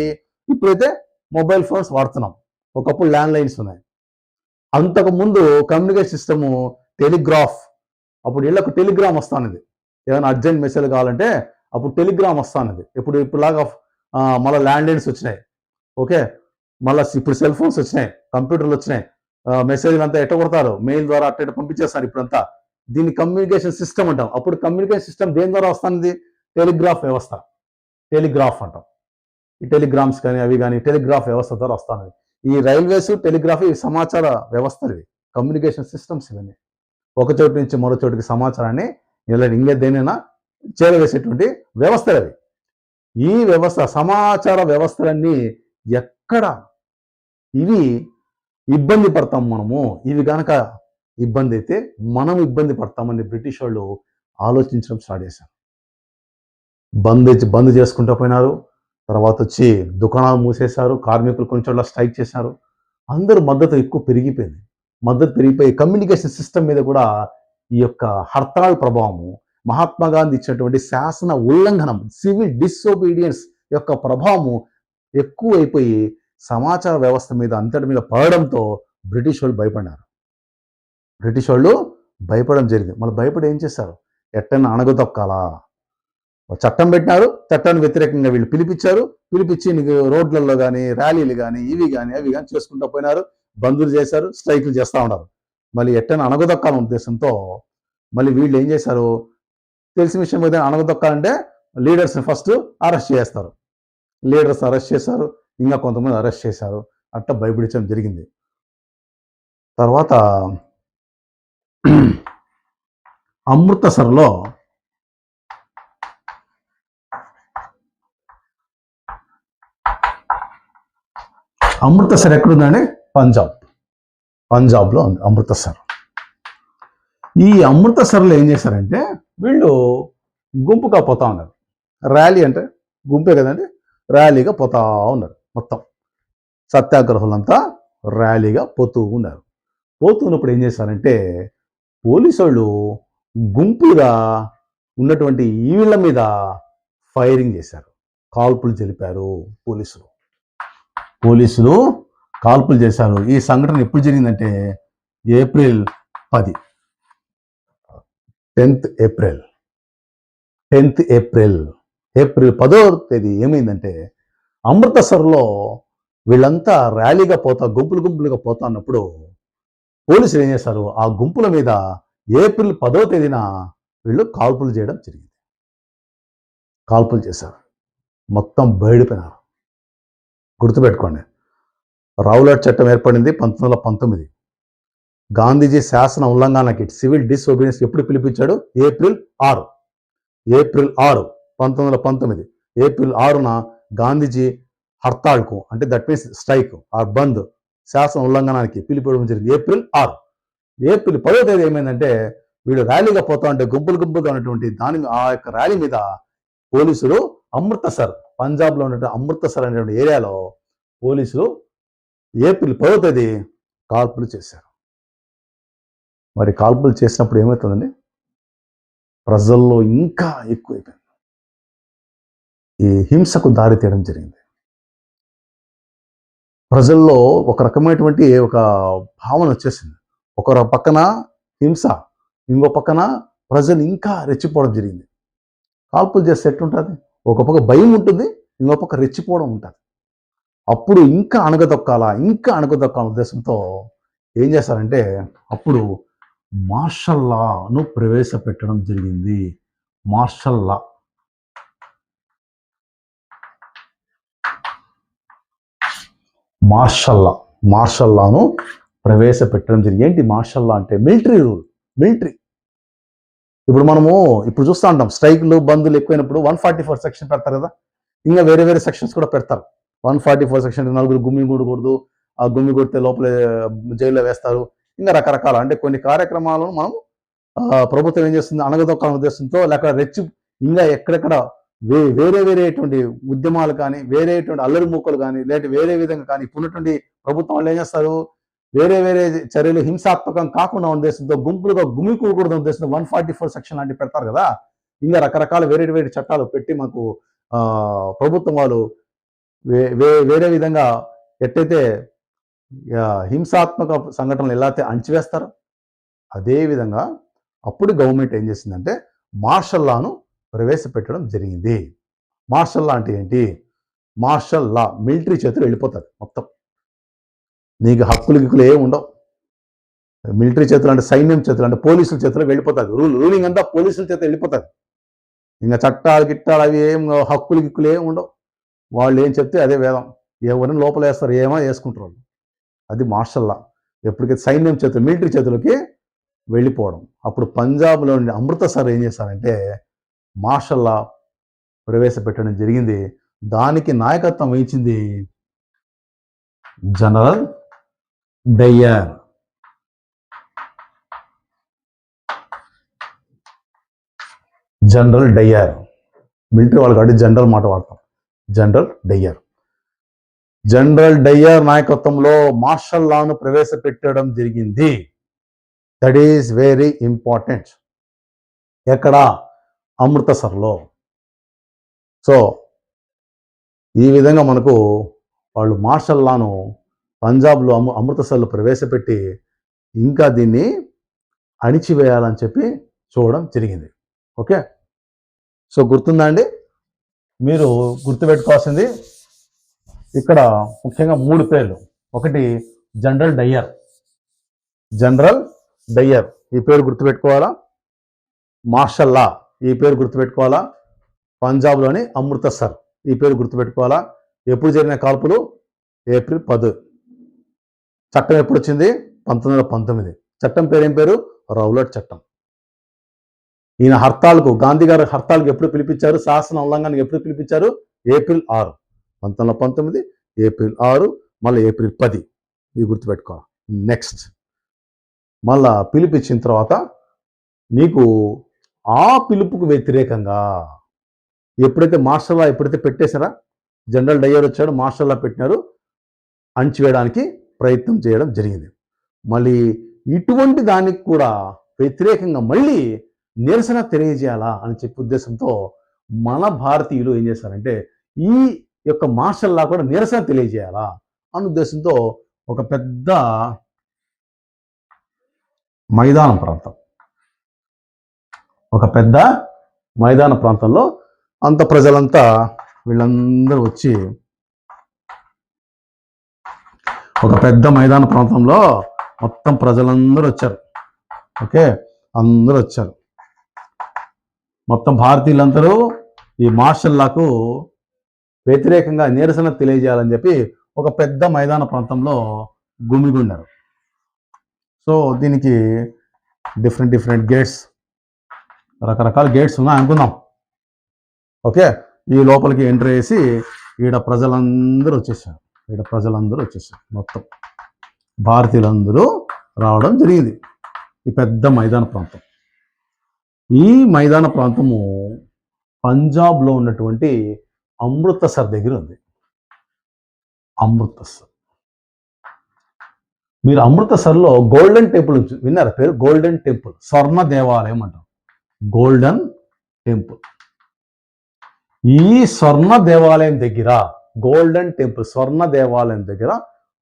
ఇప్పుడైతే మొబైల్ ఫోన్స్ వాడుతున్నాం. ఒకప్పుడు ల్యాండ్ లైన్స్ ఉన్నాయి. అంతకు ముందు కమ్యూనికేషన్ సిస్టము టెలిగ్రాఫ్. అప్పుడు ఇళ్లకు టెలిగ్రామ్ వస్తానది. ఏమైనా అర్జెంట్ మెసేజ్ కావాలంటే అప్పుడు టెలిగ్రామ్ వస్తానది. ఇప్పుడులాగా మళ్ళీ ల్యాండ్ లైన్స్ వచ్చినాయి. ఓకే. మళ్ళీ ఇప్పుడు సెల్ ఫోన్స్ వచ్చినాయి, కంప్యూటర్లు వచ్చినాయి. మెసేజ్లు అంతా ఎట్ట కొడతారు? మెయిల్ ద్వారా అట్ట పంపించేస్తారు ఇప్పుడంతా. దీన్ని కమ్యూనికేషన్ సిస్టమ్ అంటాం. అప్పుడు కమ్యూనికేషన్ సిస్టమ్ దేని ద్వారా వస్తానది? టెలిగ్రాఫ్ వ్యవస్థ, టెలిగ్రాఫ్ అంటాం. ఈ టెలిగ్రామ్స్ కానీ అవి కానీ టెలిగ్రాఫ్ వ్యవస్థ ద్వారా వస్తానది. ఈ రైల్వేస్, టెలిగ్రాఫ్ ఇవి సమాచార వ్యవస్థలు, ఇవి కమ్యూనికేషన్ సిస్టమ్స్. ఇవన్నీ ఒక చోటు నుంచి మరో చోటికి సమాచారాన్ని దేనైనా చేరవేసేటువంటి వ్యవస్థలు అవి. ఈ వ్యవస్థ, సమాచార వ్యవస్థలన్నీ ఎక్కడ ఇవి ఇబ్బంది పడతాం మనము, ఇవి కనుక ఇబ్బంది అయితే మనం ఇబ్బంది పడతామని బ్రిటిష్ వాళ్ళు ఆలోచించడం స్టార్ట్ చేశారు. బంద్ చేసుకుంటూ పోయినారు. తర్వాత వచ్చి దుకాణాలు మూసేశారు. కార్మికులు కొన్ని చోట్ల స్ట్రైక్ చేశారు. అందరూ మద్దతు ఎక్కువ పెరిగిపోయింది. మద్దతు పెరిగిపోయి కమ్యూనికేషన్ సిస్టమ్ మీద కూడా ఈ యొక్క హర్తాళ్ ప్రభావము, మహాత్మా గాంధీ ఇచ్చినటువంటి శాసన ఉల్లంఘనం, సివిల్ డిసోబీడియన్స్ యొక్క ప్రభావము ఎక్కువైపోయి సమాచార వ్యవస్థ మీద అంతటి మీద పడడంతో బ్రిటిష్ వాళ్ళు భయపడడం జరిగింది. మళ్ళీ భయపడి ఏం చేశారు? ఎట్టన్నా అణగదొక్కాలా? చట్టం పెట్టినారు. చట్టానికి వ్యతిరేకంగా వీళ్ళు పిలిపించి రోడ్లలో కానీ, ర్యాలీలు కానీ, ఇవి కానీ అవి కానీ చేసుకుంటూ పోయినారు. బందులు చేశారు, స్ట్రైకులు చేస్తూ ఉన్నారు. మళ్ళీ ఎట్టైనా అణగదొక్కాలనే ఉద్దేశంతో మళ్ళీ వీళ్ళు ఏం చేశారు? తెలిసిన విషయం మీద అణగదొక్కాలంటే లీడర్స్ని ఫస్ట్ అరెస్ట్ చేస్తారు. లీడర్స్ అరెస్ట్ చేశారు, ఇంకా కొంతమంది అరెస్ట్ చేశారు. అట్లా భయపడించడం జరిగింది. తర్వాత అమృతసర్లో ఎక్కడుందండి? పంజాబ్. పంజాబ్లో ఉంది అమృతసర్. ఈ అమృతసర్లో ఏం చేశారంటే వీళ్ళు గుంపుగా పోతా ఉన్నారు. ర్యాలీ అంటే గుంపే కదండి, ర్యాలీగా పోతా ఉన్నారు. మొత్తం సత్యాగ్రహులంతా ర్యాలీగా పోతూ ఉన్నారు. పోతున్నప్పుడు ఏం చేశారంటే పోలీసు వాళ్ళు గుంపులుగా ఉన్నటువంటి వీళ్ళ మీద ఫైరింగ్ చేశారు, కాల్పులు జరిపారు. పోలీసులు కాల్పులు చేశారు. ఈ సంఘటన ఎప్పుడు జరిగిందంటే ఏప్రిల్ 10, 10th ఏప్రిల్. ఏప్రిల్ 10వ తేదీ ఏమైందంటే అమృతసర్లో వీళ్ళంతా ర్యాలీగా గుంపులుగా పోతా ఉన్నప్పుడు పోలీసులు ఏం చేశారు, ఆ గుంపుల మీద ఏప్రిల్ 10వ తేదీన వీళ్ళు కాల్పులు చేయడం జరిగింది. కాల్పులు చేశారు, మొత్తం బయడిపోయినారు. గుర్తుపెట్టుకోండి, రౌలట్ చట్టం ఏర్పడింది 1919. గాంధీజీ శాసన ఉల్లంఘనకి సివిల్ డిసోబీడియన్స్ ఎప్పుడు పిలిపించాడు? ఏప్రిల్ 6, 1919. ఏప్రిల్ 6న గాంధీజీ హర్తాళ్కు, అంటే దట్ మీన్స్ స్ట్రైక్ ఆర్ బంద్, శాసన ఉల్లంఘనానికి పిలిపించడం జరిగింది ఏప్రిల్ 6. ఏప్రిల్ 10వ తేదీ ఏమైందంటే వీళ్ళు ర్యాలీగా పోతా ఉంటే గుంపులుగా ఉన్నటువంటి ఆ యొక్క ర్యాలీ మీద పోలీసులు అమృతసర్, పంజాబ్లో ఉన్నటువంటి అమృతసర్ అనేటువంటి ఏరియాలో పోలీసులు ఏప్రిల్ 10వ తేదీ కాల్పులు చేశారు. మరి కాల్పులు చేసినప్పుడు ఏమవుతుందండి, ప్రజల్లో ఇంకా ఎక్కువైపోయింది, ఈ హింసకు దారి తీయడం జరిగింది. ప్రజల్లో ఒక రకమైనటువంటి ఒక భావన వచ్చేసింది. ఒక పక్కన హింస, ఇంకో పక్కన ప్రజలు ఇంకా రెచ్చిపోవడం జరిగింది. కాల్పులు చేస్తే ఎట్లుంటుంది, ఒక పక్క భయం ఉంటుంది, ఇంకో పక్క రెచ్చిపోవడం ఉంటుంది. అప్పుడు ఇంకా అణగదొక్కాల ఉద్దేశంతో ఏం చేశారంటే అప్పుడు మార్షల్ లాను ప్రవేశపెట్టడం జరిగింది. మార్షల్ లాను ప్రవేశపెట్టడం జరిగింది. ఏంటి మార్షల్ లా అంటే? Military rule. ఇప్పుడు చూస్తూ ఉంటాం, స్ట్రైక్లు బంధులు ఎక్కువైనప్పుడు 144 సెక్షన్ పెడతారు కదా, ఇంకా వేరే సెక్షన్స్ కూడా పెడతారు. 144 సెక్షన్, నలుగురు గుమ్మిగూడకూడదు, ఆ గుమ్మి కొడితే లోపల జైల్లో వేస్తారు, ఇంకా రకరకాల, అంటే కొన్ని కార్యక్రమాలను మనం ప్రభుత్వం ఏం చేస్తుంది, అణగదొక్కాలనే ఉద్దేశంతో, లేక ఇంకా ఎక్కడెక్కడ వేరేటువంటి ఉద్యమాలు కానీ, వేరేటువంటి అల్లరి మూకలు కానీ, లేదా వేరే విధంగా కానీ ఇప్పుడున్నటువంటి ప్రభుత్వం వాళ్ళు ఏం చేస్తారు, వేరే చర్యలు హింసాత్మకం కాకుండా ఉద్దేశంతో గుంపులుగా గుమికూడకూడదు ఉద్దేశంతో 144 సెక్షన్ లాంటివి పెడతారు కదా. ఇంకా రకరకాల వేరే చట్టాలు పెట్టి మనకు ప్రభుత్వం వాళ్ళు వేరే విధంగా ఎట్టయితే హింసాత్మక సంఘటనలు ఎలా అయితే అణచివేస్తారో అదే విధంగా అప్పుడు గవర్నమెంట్ ఏం చేసిందంటే మార్షల్ లాను ప్రవేశపెట్టడం జరిగింది. మార్షల్ లా అంటే ఏంటి? మార్షల్ లా, మిలిటరీ చేతులు వెళ్ళిపోతుంది మొత్తం, నీకు హక్కులు ఏమి ఉండవు. మిలిటరీ చేతులు అంటే సైన్యం చేతులు, అంటే పోలీసుల చేతులు వెళ్ళిపోతుంది. రూలింగ్ అంతా పోలీసుల చేతులు వెళ్ళిపోతుంది. ఇంకా చట్టాలు గిట్టాలు అవి ఏం హక్కులు ఏమి ఉండవు. వాళ్ళు ఏం చెప్తే అదే వేదం, ఎవరిని లోపల వేస్తారు, ఏమో వేసుకుంటారు వాళ్ళు. అది మార్షల్ లా. ఎప్పటికైతే సైన్యం చేతులు, మిలిటరీ చేతులకి వెళ్ళిపోవడం. అప్పుడు పంజాబ్లోని అమృతసర్ ఏం చేశారంటే మార్షల్ లా ప్రవేశపెట్టడం జరిగింది. దానికి నాయకత్వం వహించింది జనరల్ డయ్యర్. మిలిటరీ వాళ్ళు కాబట్టి జనరల్ మాట వాడతాం. జనరల్ డయ్యర్ నాయకత్వంలో మార్షల్ లాను ప్రవేశపెట్టడం జరిగింది. That is very important. ఎక్కడ? అమృతసర్లో. సో ఈ విధంగా మనకు వాళ్ళు మార్షల్ లాను పంజాబ్లో అమృతసర్లో ప్రవేశపెట్టి ఇంకా దీన్ని అణిచివేయాలని చెప్పి చూడడం జరిగింది. ఓకే, సో గుర్తుందా అండి? మీరు గుర్తుపెట్టుకోవాల్సింది ఇక్కడ ముఖ్యంగా 3 పేర్లు. ఒకటి జనరల్ డయ్యర్, ఈ పేరు గుర్తుపెట్టుకోవాలా. మార్షల్ లా, ఈ పేరు గుర్తుపెట్టుకోవాలా. పంజాబ్లోని అమృతసర్, ఈ పేరు గుర్తుపెట్టుకోవాలా. ఎప్పుడు జరిగిన కాల్పులు? ఏప్రిల్ 10. చట్టం ఎప్పుడు వచ్చింది? 1919. చట్టం పేరు ఏం పేరు? రౌలట్ చట్టం. ఈయన హర్తాల్కు, గాంధీ గారు హర్తాల్కు ఎప్పుడు పిలిపించారు? శాసన ఉల్లంఘనకు ఎప్పుడు పిలిపించారు? ఏప్రిల్ 6, 1919, ఏప్రిల్ 6, మళ్ళీ ఏప్రిల్ 10. ఇది గుర్తుపెట్టుకోవాలి. నెక్స్ట్ మళ్ళా పిలిపించిన తర్వాత నీకు ఆ పిలుపుకు వ్యతిరేకంగా ఎప్పుడైతే మార్షల్లా ఎప్పుడైతే పెట్టేశారా, జనరల్ డయ్యర్ వచ్చాడు, మార్షల్లా పెట్టినారు, అణచివేయడానికి ప్రయత్నం చేయడం జరిగింది. మళ్ళీ ఇటువంటి దానికి కూడా వ్యతిరేకంగా మళ్ళీ నిరసన తెలియజేయాలా అని చెప్పే ఉద్దేశంతో మన భారతీయులు ఏం చేశారంటే ఈ యొక్క మార్షల్లా కూడా నిరసన తెలియజేయాలా అనే ఉద్దేశంతో ఒక పెద్ద మైదాన ప్రాంతంలో అంత ప్రజలంతా వీళ్ళందరూ వచ్చి ఒక పెద్ద మైదాన ప్రాంతంలో మొత్తం ప్రజలందరూ వచ్చారు. ఓకే, అందరూ వచ్చారు. మొత్తం భారతీయులందరూ ఈ మార్షల్లాకు వ్యతిరేకంగా నిరసన తెలియజేయాలని చెప్పి ఒక పెద్ద మైదాన ప్రాంతంలో గుమిగుండారు. సో దీనికి డిఫరెంట్ గేట్స్, రకరకాల గేట్స్ ఉన్నాయి అనుకుందాం. ఓకే, ఈ లోపలికి ఎంట్రీ చేసి ఈడ ప్రజలందరూ వచ్చేసారు. మొత్తం భారతీయులందరూ రావడం జరిగింది. ఈ పెద్ద మైదాన ప్రాంతం, ఈ మైదాన ప్రాంతము పంజాబ్లో ఉన్నటువంటి అమృతసర్ దగ్గర ఉంది. అమృతసర్, మీరు అమృతసర్లో గోల్డెన్ టెంపుల్ విన్నారా పేరు? గోల్డెన్ టెంపుల్, స్వర్ణ దేవాలయం అంటాం. Golden temple. ఈ స్వర్ణ దేవాలయం దగ్గర, గోల్డెన్ టెంపుల్ స్వర్ణ దేవాలయం దగ్గర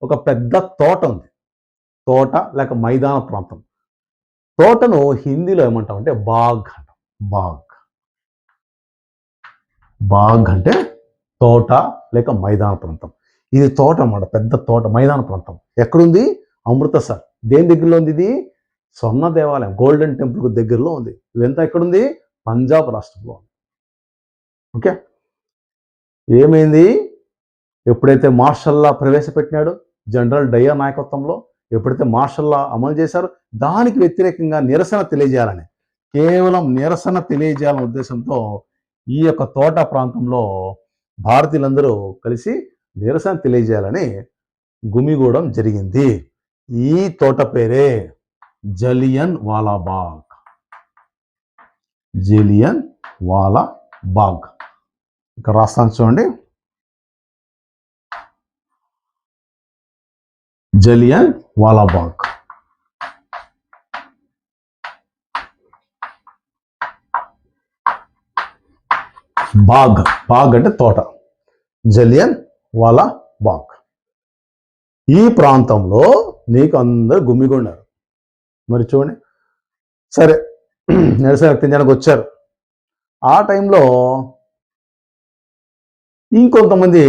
ఒక పెద్ద తోట ఉంది. తోట లేక మైదాన ప్రాంతం. తోటను హిందీలో ఏమంటాం అంటే బాగ్ అంటాం. బాగ్ అంటే తోట లేక మైదాన ప్రాంతం. ఇది తోట అన్నమాట, పెద్ద తోట, మైదాన ప్రాంతం. ఎక్కడుంది? అమృతసర్. దేని దగ్గరలో ఉంది ఇది? స్వర్ణ దేవాలయం, గోల్డెన్ టెంపుల్ దగ్గరలో ఉంది. ఇదంతా ఎక్కడుంది? పంజాబ్ రాష్ట్రంలో ఉంది. ఓకే, ఏమైంది? ఎప్పుడైతే మార్షల్లా ప్రవేశపెట్టినాడు జనరల్ డయ్యర్ నాయకత్వంలో, ఎప్పుడైతే మార్షల్లా అమలు చేశారో దానికి వ్యతిరేకంగా నిరసన తెలియజేయాలని, కేవలం నిరసన తెలియజేయాలనే ఉద్దేశంతో ఈ యొక్క తోట ప్రాంతంలో భారతీయులందరూ కలిసి నిరసన తెలియజేయాలని గుమిగూడడం జరిగింది. ఈ తోట పేరే జలియన్ వాలాబాగ్. ఇక్కడ రాస్తాను చూడండి. జలియన్ వాలాబాగ్. బాగ్ అంటే తోట. జలియన్ వాలాబాగ్. ఈ ప్రాంతంలో నీకు అందరు గుమిగొన్నారు. మరి చూడండి, సరే నిరసన వ్యక్తం చేయడానికి వచ్చారు. ఆ టైంలో ఇంకొంతమంది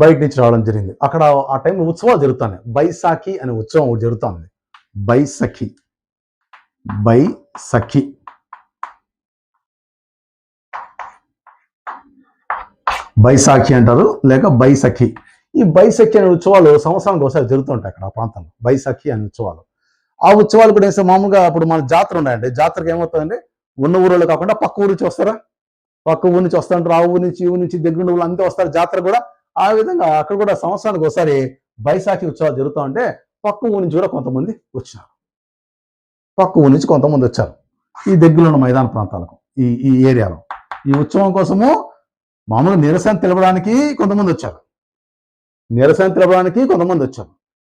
బయట నుంచి రావడం జరిగింది. అక్కడ ఆ టైంలో ఉత్సవాలు జరుగుతున్నాయి. బైసాఖి అనే ఉత్సవం ఒకటి జరుగుతుంది. బైసాఖి అంటారు, లేక బైసఖి. ఈ బైసఖి అనే ఉత్సవాలు సంవత్సరానికి ఒకసారి జరుగుతుంటాయి అక్కడ ఆ ప్రాంతంలో. బైసఖి అనే ఉత్సవాలు. ఆ ఉత్సవాలు కూడా వేస్తే మామూలుగా ఇప్పుడు మన జాతర ఉన్నాయండి. జాతరకి ఏమవుతుందంటే ఉన్న ఊరిలో కాకుండా పక్క ఊరి నుంచి వస్తారా, పక్క ఊరి నుంచి వస్తుంటారు. ఆ ఊరి నుంచి ఈ ఊరి నుంచి దగ్గర ఊళ్ళు అంతే వస్తారు జాతర కూడా. ఆ విధంగా అక్కడ కూడా సంవత్సరానికి ఒకసారి బైసాఖి ఉత్సవాలు జరుగుతూ ఉంటే పక్క ఊరి నుంచి కూడా కొంతమంది వచ్చారు. ఈ దగ్గరలో ఉన్న మైదాన ప్రాంతాలకు, ఈ ఏరియాలో ఈ ఉత్సవం కోసము మామూలుగా నిరసన తెలపడానికి కొంతమంది వచ్చారు.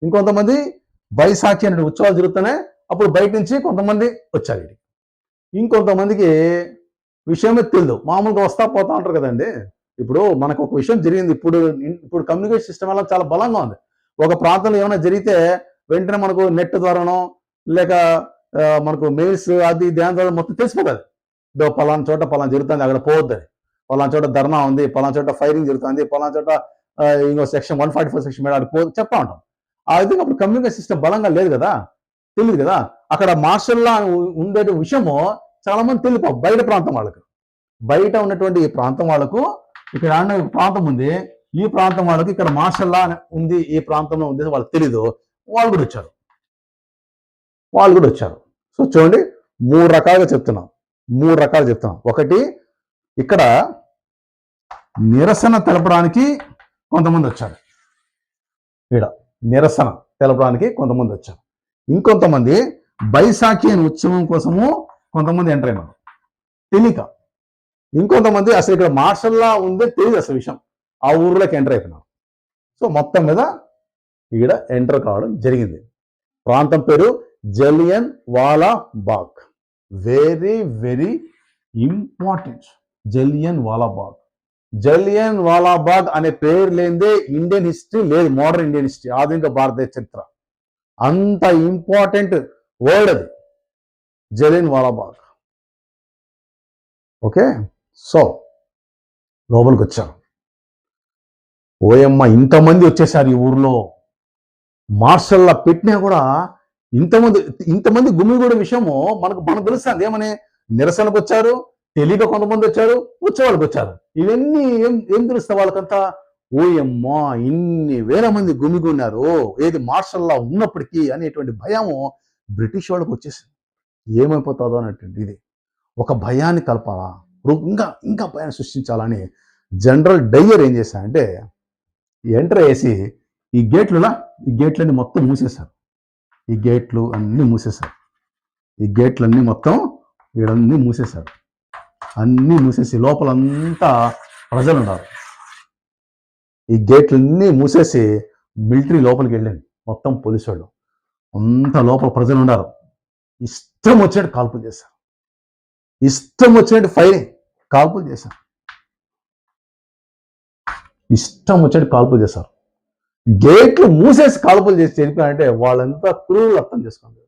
ఇంకొంతమంది బైసాఖి అనే ఉత్సవాలు జరుగుతున్నాయి అప్పుడు బయట నుంచి కొంతమంది వచ్చారు. ఇంకొంతమందికి విషయమే తెలియదు, మామూలుగా వస్తా పోతా ఉంటారు కదండి. ఇప్పుడు మనకు ఒక విషయం జరిగింది. ఇప్పుడు కమ్యూనికేషన్ సిస్టమ్ వల్ల చాలా బలంగా ఉంది. ఒక ప్రాంతంలో ఏమైనా జరిగితే వెంటనే మనకు నెట్ ద్వారానో లేక మనకు మెయిల్స్ అది దాని ద్వారా మొత్తం తెలిసిపోతుంది. పలానా చోట పలానా జరుగుతుంది, అక్కడ పోవద్దని. పలానా చోట ధర్నా ఉంది, పలానా చోట ఫైరింగ్ జరుగుతుంది, పలానా చోట ఇంకో సెక్షన్ 144 సెక్షన్ మీద ఆడికి చెప్తా ఉంటాం. ఆ విధంగా అప్పుడు కమ్యూనికేషన్ సిస్టమ్ బలంగా లేదు కదా, తెలియదు కదా. అక్కడ మార్షల్లా ఉండే విషయము చాలా మంది తెలియదు. బయట ప్రాంతం వాళ్ళకు, బయట ఉన్నటువంటి ఈ ప్రాంతం వాళ్ళకు ఇక్కడ ప్రాంతం ఉంది, ఈ ప్రాంతం వాళ్ళకి ఇక్కడ మార్షల్లా ఉంది, ఈ ప్రాంతంలో ఉంది వాళ్ళకి తెలీదు. వాళ్ళు కూడా వచ్చారు. సో చూడండి, మూడు రకాలు చెప్తున్నాం. ఒకటి, ఇక్కడ నిరసన తెలపడానికి కొంతమంది వచ్చారు. ఇంకొంతమంది బైసాఖి అనే ఉత్సవం కోసము కొంతమంది ఎంటర్ అయినారు తెలియక. ఇంకొంతమంది అసలు ఇక్కడ మార్షల్లా ఉందే తెలియదు అసలు విషయం, ఆ ఊర్లోకి ఎంటర్ అయిపోయినారు. సో మొత్తం మీద ఇక్కడ ఎంటర్ కావడం జరిగింది. ప్రాంతం పేరు Jallianwala Bagh. Very very important. Jallianwala Bagh. Jallianwala Bagh అనే పేరు లేనిదే ఇండియన్ హిస్టరీ లేదు, మోడర్న్ ఇండియన్ హిస్టరీ, ఆధునిక భారతదేశ చరిత్ర. అంత ఇంపార్టెంట్ వర్డ్ అది, Jallianwala Bagh. Okay, so లోపలికి వచ్చారు. ఓయమ్మ, ఇంతమంది వచ్చేసారు ఈ ఊర్లో. మార్షల్లా పెట్టినా కూడా ఇంతమంది గుమిగూడే విషయము మనకు తెలుస్తుంది. ఏమని నిరసనకు వచ్చారు, తెలియక కొంతమంది వచ్చారు, ఉత్సవాలకు వచ్చారు. ఇవన్నీ ఏం తెలుస్తా వాళ్ళకంతా? ఓయమ్మ, ఇన్ని వేల మంది గుమిగూడినారు ఏది మార్షల్లా ఉన్నప్పటికీ అనేటువంటి భయము బ్రిటిష్ వాళ్ళకు వచ్చేసింది. ఏమైపోతుందో అనేటువంటి ఇది ఒక భయాన్ని కలపాలా, ఇంకా భయాన్ని సృష్టించాలని జనరల్ డయ్యర్ ఏం చేశారంటే ఎంటర్ వేసి ఈ గేట్లన్నీ మొత్తం మూసేశారు. ఈ గేట్లు అన్నీ మూసేశారు. ఈ గేట్లన్నీ మొత్తం వీడన్నీ మూసేశారు. అన్నీ మూసేసి లోపలంతా ప్రజలు ఉన్నారు. ఈ గేట్లన్నీ మూసేసి మిలిటరీ లోపలికి వెళ్ళింది, మొత్తం పోలీసు వాళ్ళు అంతా లోపల ప్రజలు ఉన్నారు. ఇష్టం వచ్చినట్టు కాల్పులు చేశారు, ఇష్టం వచ్చినట్టు ఫైరింగ్, కాల్పులు చేశారు, ఇష్టం వచ్చినట్టు కాల్పులు చేశారు. గేట్లు మూసేసి కాల్పులు చేసి చనిపోయారంటే వాళ్ళంతా క్రూరులు అర్థం చేసుకోండి.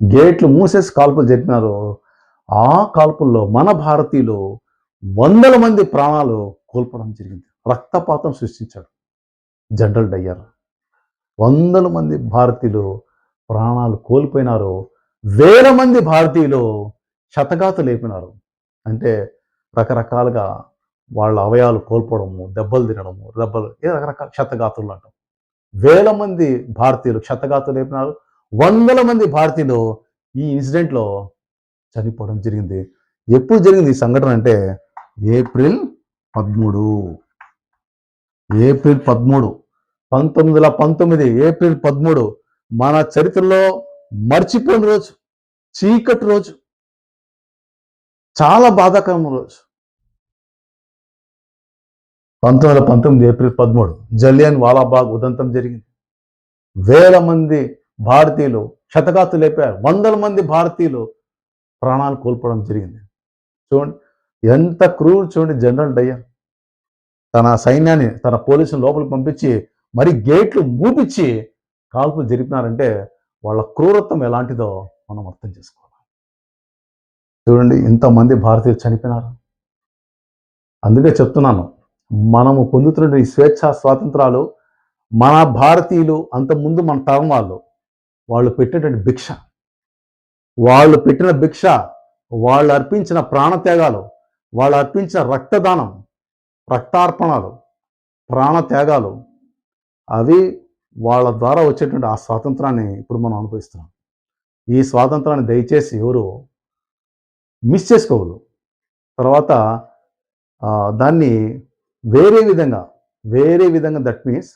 గేట్లు మూసేసి కాల్పులు జరిపినారు. ఆ కాల్పుల్లో మన భారతీయులు 100 మంది ప్రాణాలు కోల్పోవడం జరిగింది. రక్తపాతం సృష్టించాడు జనరల్ డయ్యర్. 100 మంది భారతీయులు ప్రాణాలు కోల్పోయినారు. వేల మంది భారతీయులు క్షతగాతులు లేపినారు. అంటే రకరకాలుగా వాళ్ళ అవయాలు కోల్పోవడము, దెబ్బలు తినడము, రకరకాల క్షతగాతులు అంటాం. వేల మంది భారతీయులు క్షతగాతులు లేపినారు. 100 మంది భారతీయులు ఈ ఇన్సిడెంట్లో చనిపోవడం జరిగింది. ఎప్పుడు జరిగింది ఈ సంఘటన అంటే ఏప్రిల్ 13, 1919 ఏప్రిల్ 13 మన చరిత్రలో మర్చిపోయిన రోజు, చీకటి రోజు, చాలా బాధాకరమైన రోజు. 1919 ఏప్రిల్ 13 జలియన్ వాలాబాగ్ ఉదంతం జరిగింది. వేల మంది భారతీయులు క్షతగాతులు లేపారు. 100 మంది భారతీయులు ప్రాణాలు కోల్పోవడం జరిగింది. చూడండి ఎంత క్రూర్. చూడండి జనరల్ డయ్యర్ తన సైన్యాన్ని, తన పోలీసులు లోపలికి పంపించి మరి గేట్లు మూపించి కాల్పులు జరిపినారంటే వాళ్ళ క్రూరత్వం ఎలాంటిదో మనం అర్థం చేసుకోవాలి. చూడండి ఎంతమంది భారతీయులు చనిపోయినారు. అందుకే చెప్తున్నాను, మనము పొందుతున్న ఈ స్వేచ్ఛా స్వాతంత్రాలు మన భారతీయులు అంతకుముందు మన తరం వాళ్ళు పెట్టినటువంటి భిక్ష, వాళ్ళు పెట్టిన భిక్ష, వాళ్ళు అర్పించిన ప్రాణత్యాగాలు, వాళ్ళు అర్పించిన రక్తదానం, రక్తార్పణలు, ప్రాణత్యాగాలు, అవి వాళ్ళ ద్వారా వచ్చేటువంటి ఆ స్వాతంత్రాన్ని ఇప్పుడు మనం అనుభవిస్తున్నాం. ఈ స్వాతంత్రాన్ని దయచేసి ఎవరు మిస్ చేసుకోవద్దు. తర్వాత దాన్ని వేరే విధంగా దట్ మీన్స్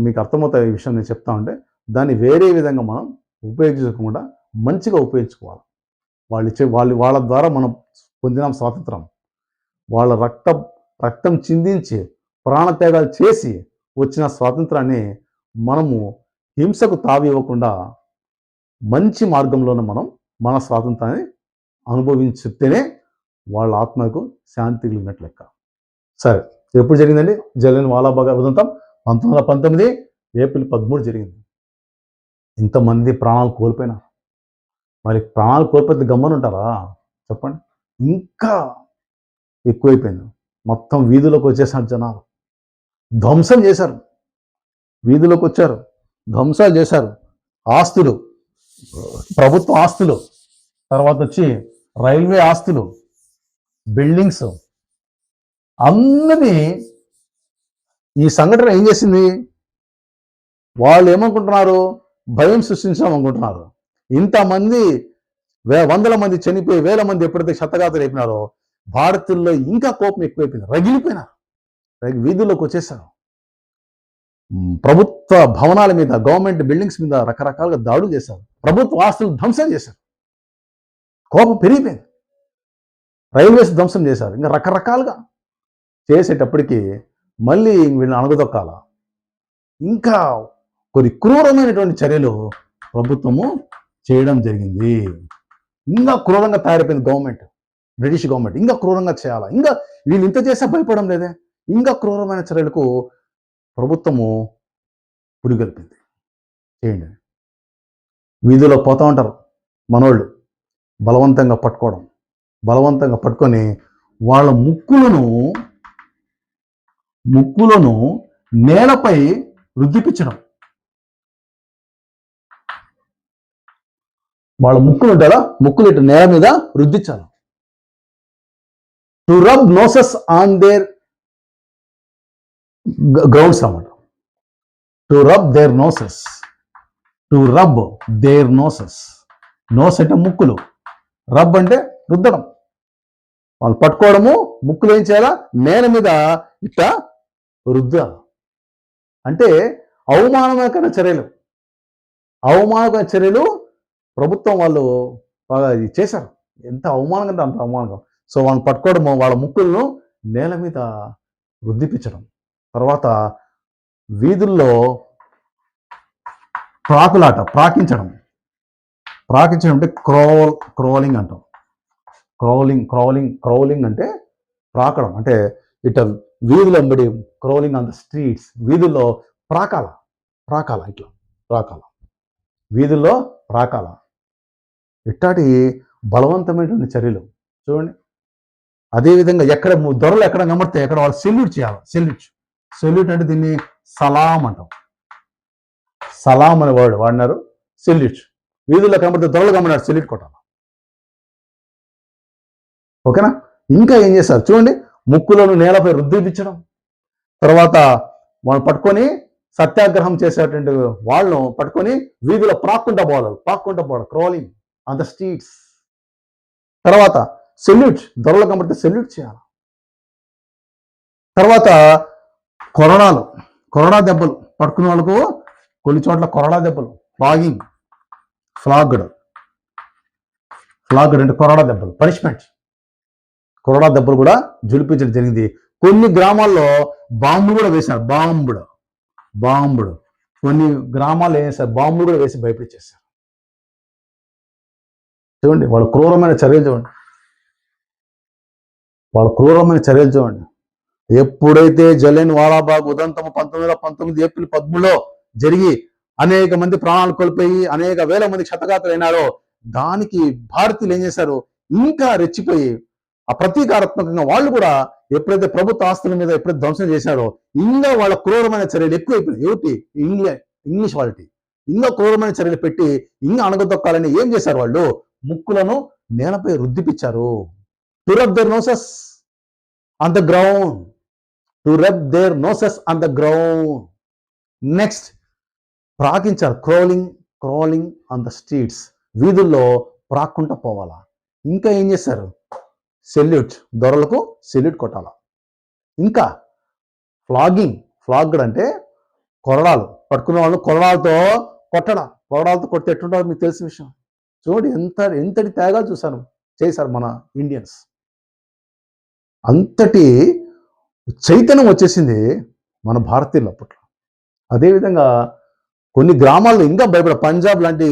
మీకు అర్థమవుతాయి ఈ విషయం నేను చెప్తా ఉంటే, దాన్ని వేరే విధంగా మనం ఉపయోగించకుండా మంచిగా ఉపయోగించుకోవాలి. వాళ్ళ ద్వారా మనం పొందిన స్వాతంత్రం, వాళ్ళ రక్తం చిందించి ప్రాణత్యాగాలు చేసి వచ్చిన స్వాతంత్రాన్ని మనము హింసకు తావి ఇవ్వకుండా మంచి మార్గంలోనే మనం మన స్వాతంత్రాన్ని అనుభవించితేనే వాళ్ళ ఆత్మకు శాంతి కలిగినట్లు లెక్క. సరే, ఎప్పుడు జరిగిందండి జలియన్ వాలాబాగ్ ఉదంతం? 1919 ఏప్రిల్ 13 జరిగింది. ఇంతమంది ప్రాణాలు కోల్పోయినా మరి ప్రాణాలు కోల్పోతే గమ్మనుంటారా చెప్పండి? ఇంకా ఎక్కువైపోయింది. మొత్తం వీధిలోకి వచ్చేసారు జనాలు, ధ్వంసం చేశారు. వీధిలోకి వచ్చారు, ధ్వంసాలు చేశారు. ఆస్తులు, ప్రభుత్వ ఆస్తులు, తర్వాత వచ్చి రైల్వే ఆస్తులు, బిల్డింగ్స్ అన్నది ఈ సంఘటన ఏం చేసింది? వాళ్ళు ఏమనుకుంటున్నారు? భయం సృష్టించాం అనుకుంటున్నారు. ఇంతమంది 100 మంది చనిపోయి వేల మంది ఎప్పుడైతే క్షతగాతులు అయిపోయినారో భారతీయుల్లో ఇంకా కోపం ఎక్కువైపోయింది. రగిలిపోయినారు, వీధుల్లోకి వచ్చేసారు. ప్రభుత్వ భవనాల మీద, గవర్నమెంట్ బిల్డింగ్స్ మీద రకరకాలుగా దాడులు చేశారు. ప్రభుత్వ ఆస్తులు ధ్వంసం చేశారు. కోపం పెరిగిపోయింది. రైల్వేస్ ధ్వంసం చేశారు. ఇంకా రకరకాలుగా చేసేటప్పటికి మళ్ళీ వీళ్ళని అణగదొక్కాల. ఇంకా కొన్ని క్రూరమైనటువంటి చర్యలు ప్రభుత్వము చేయడం జరిగింది. ఇంకా క్రూరంగా తయారైపోయింది గవర్నమెంట్, బ్రిటిష్ గవర్నమెంట్. ఇంకా క్రూరంగా చేయాలా, ఇంకా వీళ్ళు ఇంత చేసే భయపడడం లేదే, ఇంకా క్రూరమైన చర్యలకు ప్రభుత్వము పురిగొల్పింది. చేయండి. వీధిలో పోతూ ఉంటారు మనోళ్ళు, బలవంతంగా పట్టుకోవడం, బలవంతంగా పట్టుకొని వాళ్ళ ముక్కులను నేలపై రుద్దిపించడం. వాళ్ళ ముక్కులు ఉంటారా, ముక్కులు ఇటు నేల మీద రుద్దించాలి. To rub noses on their grounds అన్నమాట. To rub their noses, to rub their noses. Nose అంటే ముక్కులు, రబ్ అంటే రుద్దడం. వాళ్ళు పట్టుకోవడము, ముక్కులు ఏం చేయాలా, నేల మీద ఇట్లా రుద్దాలి. అంటే అవమానకర చర్యలు, అవమానకర చర్యలు ప్రభుత్వం వాళ్ళు బాగా చేశారు. ఎంత అవమానంగా అంటే అంత అవమానంగా. సో వాళ్ళని పట్టుకోవడము, వాళ్ళ ముక్కులను నేల మీద రుద్దిపించడం. తర్వాత వీధుల్లో ప్రాకులాట, ప్రాకించడం అంటే క్రోలింగ్ అంటాం. క్రౌలింగ్ అంటే ప్రాకడం. అంటే ఇట వీధులు అంబడి క్రౌలింగ్ ఆన్ ద స్ట్రీట్స్. వీధుల్లో ప్రాకాల, ఇట్లా ప్రాకాల, వీధుల్లో ప్రాకాల. ఇట్లాంటి బలవంతమైనటువంటి చర్యలు చూడండి. అదేవిధంగా ఎక్కడ దొరలు ఎక్కడ కనబడితే ఎక్కడ వాళ్ళు సెల్యూట్ చేయాలి. సెల్యూట్ అంటే దీన్ని సలాం అంటాం. సలాం అనే వర్డ్ వాడినారు. సెల్యూట్. వీధుల్లో కనబడితే దొరలు కనబడినారు, సెల్యూట్ కొట్టాలి. ఓకేనా. ఇంకా ఏం చేస్తారు చూడండి, ముక్కులను నేలపై రుద్దిపించడం. తర్వాత వాళ్ళు పట్టుకొని సత్యాగ్రహం చేసేటువంటి వాళ్ళను పట్టుకొని వీధిలో పాక్కుంటా పోవాలి, క్రాలింగ్ ఆన్ ద స్ట్రీట్స్. తర్వాత సెల్యూట్, దొరలు కనబడితే సెల్యూట్ చేయాలి. తర్వాత కొరడా దెబ్బలు, పట్టుకున్న వాళ్ళకు కొన్ని చోట్ల కొరడా దెబ్బలు, ఫ్లాగ్డ్ అంటే కొరడా దెబ్బలు, పనిష్మెంట్. కొరడా దెబ్బలు కూడా జులిపించడం జరిగింది. కొన్ని గ్రామాల్లో బాంబులు కూడా వేశారు. బాంబుడు కొన్ని గ్రామాల్లో వేసారు, బాంబులు కూడా వేసి భయపెట్టేశారు. చూడండి వాళ్ళ క్రూరమైన చర్యలు చూడండి. ఎప్పుడైతే జలియన్ వాలాబాగ్ ఉదంతం 1919 ఏప్రిల్ 13 జరిగి అనేక మంది ప్రాణాలు కోల్పోయి అనేక వేల మంది క్షతగాత్రులు అయినారో, దానికి భారతీయులు ఏం చేశారు, ఇంకా రెచ్చిపోయి ఆ ప్రతీకారాత్మకంగా వాళ్ళు కూడా ఎప్పుడైతే ప్రభుత్వ ఆస్తుల మీద ఎప్పుడైతే ధ్వంసం చేశారో, ఇంకా వాళ్ళ క్రూరమైన చర్యలు ఎక్కువైపోయినాయి. ఏమిటి, ఇంగ్లీష్ వాళ్ళకి ఇంకా క్రూరమైన చర్యలు పెట్టి ఇంకా అణగదొక్కాలని ఏం చేశారు, వాళ్ళు ముక్కులను నేలపై రుద్దిపించారు. To rub their noses on the ground, next ప్రాకించారు. Crawling on the streets. వీధుల్లో ప్రాక్కుంటా పోవాలా. ఇంకా ఏం చేశారు, సెల్యూట్, దొరలకు సెల్యూట్ కొట్టాలా. ఇంకా ఫ్లాగ్డ్ అంటే కొరడాలు, పట్టుకున్న వాళ్ళు కొరడాలతో కొడితే ఎట్లుంటారో మీకు తెలిసిన విషయం. చూడండి ఎంతటి త్యాగాలు చేశారు మన ఇండియన్స్. అంతటి చైతన్యం వచ్చేసింది మన భారతీయులు అప్పట్లో. అదేవిధంగా కొన్ని గ్రామాల్లో ఇంకా పంజాబ్ లాంటి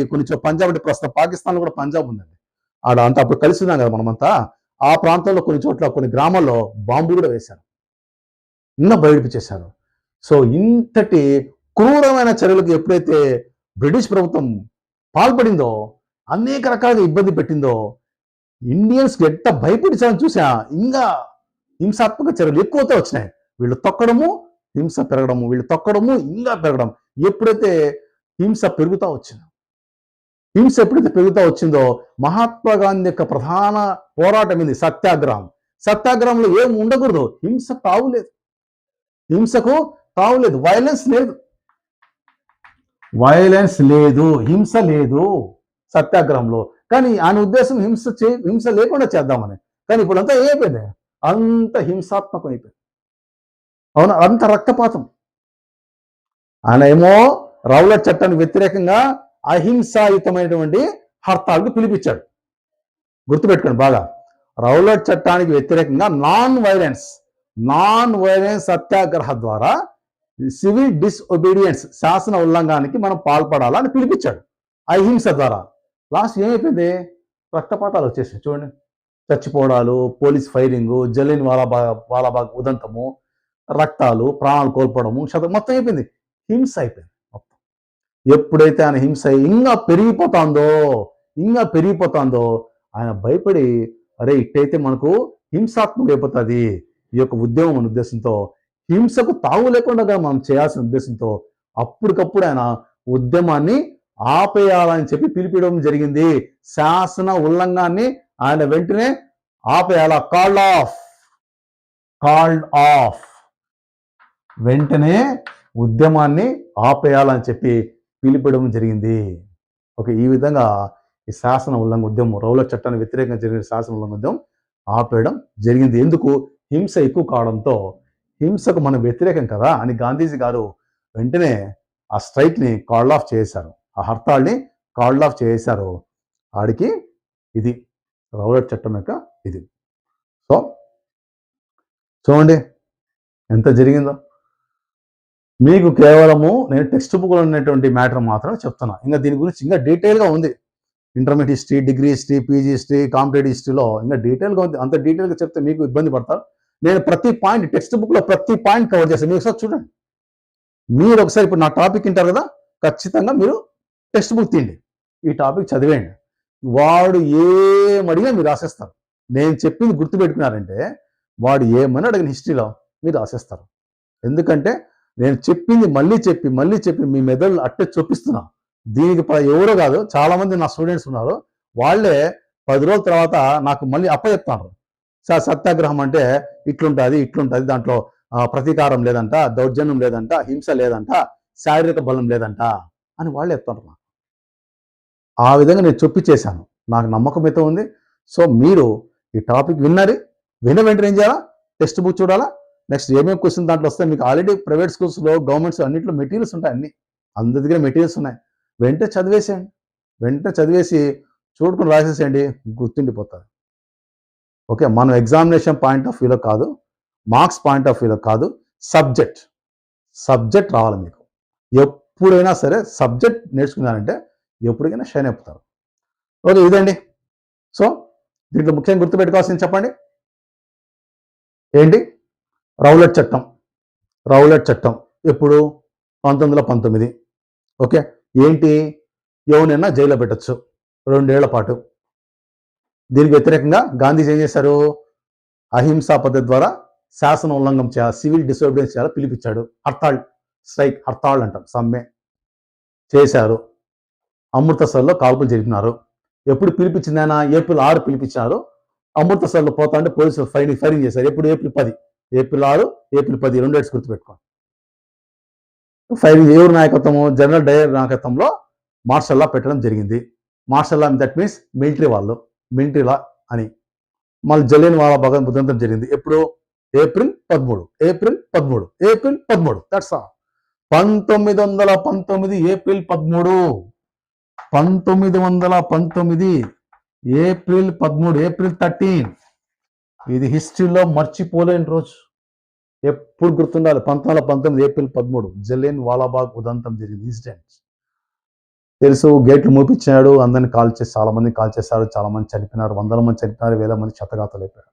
పంజాబ్ అంటే ప్రస్తుతం పాకిస్తాన్లో కూడా పంజాబ్ ఉందండి. ఆడ అంతా అప్పుడు కలిసి ఉన్నాం కదా మనమంతా. ఆ ప్రాంతంలో కొన్ని చోట్ల కొన్ని గ్రామాల్లో బాంబులు కూడా వేశారు, ఇంకా బయటపించేశారు. సో ఇంతటి క్రూరమైన చర్యలకు ఎప్పుడైతే బ్రిటిష్ ప్రభుత్వం పాల్పడిందో, అనేక రకాలుగా ఇబ్బంది పెట్టిందో, ఇండియన్స్ ఎట్ట భయపడించాలని చూసా, ఇంకా హింసాత్మక చర్యలు ఎక్కువతో వచ్చినాయి. వీళ్ళు తొక్కడము, హింస పెరగడము, ఇంకా పెరగడం. ఎప్పుడైతే హింస పెరుగుతూ వచ్చిందో, మహాత్మా గాంధీ యొక్క ప్రధాన పోరాటం ఏంది, సత్యాగ్రహంలో ఏం ఉండకూడదు, హింసకు తావులేదు, వైలెన్స్ లేదు, హింస లేదు సత్యాగ్రహంలో. కానీ ఆయన ఉద్దేశం హింస లేకుండా చేద్దామని. కానీ ఇప్పుడు అంతా ఏమైపోయింది, అంత హింసాత్మకం అయిపోయింది. అవునా, అంత రక్తపాతం. ఆయన ఏమో రౌలట్ చట్టానికి వ్యతిరేకంగా అహింసాయుతమైనటువంటి హర్తాల్కు పిలిపించాడు. గుర్తుపెట్టుకోండి బాగా, రౌలట్ చట్టానికి వ్యతిరేకంగా నాన్ వైలెన్స్ సత్యాగ్రహ ద్వారా సివిల్ డిస్ఒబీడియన్స్ శాసన ఉల్లంఘనానికి మనం పాల్పడాలని పిలిపించాడు అహింస ద్వారా. లాస్ట్ ఏమైపోయింది? రక్తపాతాలు వచ్చేసాయి చూడండి, చచ్చిపోవడాలు, పోలీస్ ఫైరింగు, జలియన్ వాలాబాగ్ ఉదంతము, రక్తాలు, ప్రాణాలు కోల్పోవడము, మొత్తం అయిపోయింది, హింస అయిపోయింది మొత్తం. ఎప్పుడైతే ఆయన హింస ఇంకా పెరిగిపోతుందో ఆయన భయపడి, అరే ఇట్టయితే మనకు హింసాత్మక అయిపోతుంది ఈ యొక్క ఉద్యమం అనే ఉద్దేశంతో, హింసకు తావు లేకుండా మనం చేయాల్సిన ఉద్దేశంతో అప్పటికప్పుడు ఆయన ఉద్యమాన్ని ఆపేయాలని చెప్పి పిలిపించడం జరిగింది. శాసన ఉల్లంఘనాన్ని ఆయన వెంటనే ఆపేయాల, కాల్డ్ ఆఫ్ వెంటనే ఉద్యమాన్ని ఆపేయాలని చెప్పి పిలిపించడం జరిగింది. ఓకే, ఈ విధంగా ఈ శాసన ఉల్లంఘన ఉద్యమం, రౌలట్ చట్టానికి వ్యతిరేకంగా జరిగిన శాసన ఉల్లంఘన ఉద్యమం ఆపేయడం జరిగింది. ఎందుకు? హింస ఎక్కువ కావడంతో, హింసకు మనం వ్యతిరేకం కదా అని గాంధీజీ గారు వెంటనే ఆ స్ట్రైక్ని కాల్డ్ ఆఫ్ చేశారు, ఆ హర్తాల్ని కాల్డ్ ఆఫ్ చేశారు. ఆడికి ఇది రౌలట్ చట్టం యొక్క ఇది. సో చూడండి ఎంత జరిగిందో. మీకు కేవలము నేను టెక్స్ట్ బుక్లో ఉన్నటువంటి మ్యాటర్ మాత్రం చెప్తున్నా, ఇంకా దీని గురించి ఇంకా డీటెయిల్గా ఉంది. Intermediate history, degree history, PG history, competitive హిస్టరీలో ఇంకా డీటెయిల్గా ఉంది. అంత డీటెయిల్గా చెప్తే మీకు ఇబ్బంది పడతారు. నేను ప్రతి పాయింట్ టెక్స్ట్ బుక్లో ప్రతి పాయింట్ కవర్ చేస్తాను. మీరు ఒకసారి చూడండి, మీరు ఒకసారి ఇప్పుడు నా టాపిక్ వింటారు కదా, ఖచ్చితంగా మీరు టెక్స్ట్ బుక్ తీయండి, ఈ టాపిక్ చదివేయండి. వాడు ఏమడిగా మీరు రాసేస్తారు. నేను చెప్పింది గుర్తుపెట్టుకున్నారంటే వాడు ఏమని అడిగిన హిస్టరీలో మీరు రాసేస్తారు. ఎందుకంటే నేను చెప్పింది మళ్ళీ చెప్పి మీ మెదళ్ళు అట్టే చూపిస్తున్నా. దీనికి ఎవరో కాదు, చాలా మంది నా స్టూడెంట్స్ ఉన్నారు, వాళ్ళే 10 రోజుల తర్వాత నాకు మళ్ళీ అప్పచెప్తారు, సార్ సత్యాగ్రహం అంటే ఇట్లుంటుంది, దాంట్లో ప్రతీకారం లేదంట, దౌర్జన్యం లేదంట, హింస లేదంట, శారీరక బలం లేదంట అని వాళ్ళు చెప్తారు. ఆ విధంగా నేను చేశాను, నాకు నమ్మకం అయితే ఉంది. సో మీరు ఈ టాపిక్ విన్న వెంటనే ఏం చేయాలా? టెక్స్ట్ బుక్ చూడాలా, నెక్స్ట్ ఏమేమి క్వశ్చన్ దాంట్లో వస్తాయి. మీకు ఆల్రెడీ ప్రైవేట్ స్కూల్స్లో, గవర్నమెంట్స్ అన్నింటిలో మెటీరియల్స్ ఉంటాయి, అందరి దగ్గర మెటీరియల్స్ ఉన్నాయి. వెంటనే చదివేసి చూడుకుని రాసేసేయండి, గుర్తుండిపోతుంది. ఓకే, మనం ఎగ్జామినేషన్ పాయింట్ ఆఫ్ వ్యూలో కాదు, మార్క్స్ పాయింట్ ఆఫ్ వ్యూలో కాదు, సబ్జెక్ట్ రావాలి మీకు. ఎప్పుడైనా సరే సబ్జెక్ట్ నేర్చుకున్నారంటే ఎప్పటికైనా షైన్ అయిపోతారు. ఓకే, ఇదండి. సో దీంట్లో ముఖ్యంగా గుర్తుపెట్టుకోవాల్సింది చెప్పండి ఏంటి? రౌలట్ చట్టం ఎప్పుడు? 1919. ఓకే, ఏంటి? ఎవరైనా జైల్లో పెట్టచ్చు 2 ఏళ్ల పాటు. దీనికి వ్యతిరేకంగా గాంధీజీ ఏం చేశారు? అహింసా పద్ధతి ద్వారా శాసన ఉల్లంఘనం చేయాలి, సివిల్ డిసోబీడియన్స్ చేయాలి పిలిపించాడు. హర్తాళ్ అంటాం, సమ్మె చేశారు. అమృతసర్లో కాల్పులు జరిపినారు. ఎప్పుడు పిలిపించింది ఆయన? ఏప్రిల్ 6 పిలిపించారు. అమృతసర్లో పోతా అంటే పోలీసులు ఫైరింగ్ చేశారు. ఎప్పుడు? ఏప్రిల్ 6, ఏప్రిల్ 10, 2 డేట్స్ గుర్తుపెట్టుకోండి. ఫైరింగ్ ఎవరి నాయకత్వము? జనరల్ డయర్ నాయకత్వంలో మార్షల్ లా పెట్టడం జరిగింది. Martial law that means military law అని. మళ్ళీ జలియన్ వాలాబాగ్ ఉదంతం జరిగింది. ఎప్పుడు? April 13. That's all. 1919 April 13. 1919 April 13, April 13. ఇది హిస్టరీలో మర్చిపోలేని రోజు, ఎప్పుడు గుర్తుండాలి. 1919 ఏప్రిల్ 13 జలియన్ వాలాబాగ్ ఉదంతం జరిగింది. ఇన్సిడెంట్ తెలుసు, గేట్లు మూపించాడు, అందరిని చాలా మంది కాల్ చేశారు, చాలా మంది చనిపోయినారు, 100 మంది చనిపోయినారు, 1000 మంది క్షతగాతలు అయిపోయారు.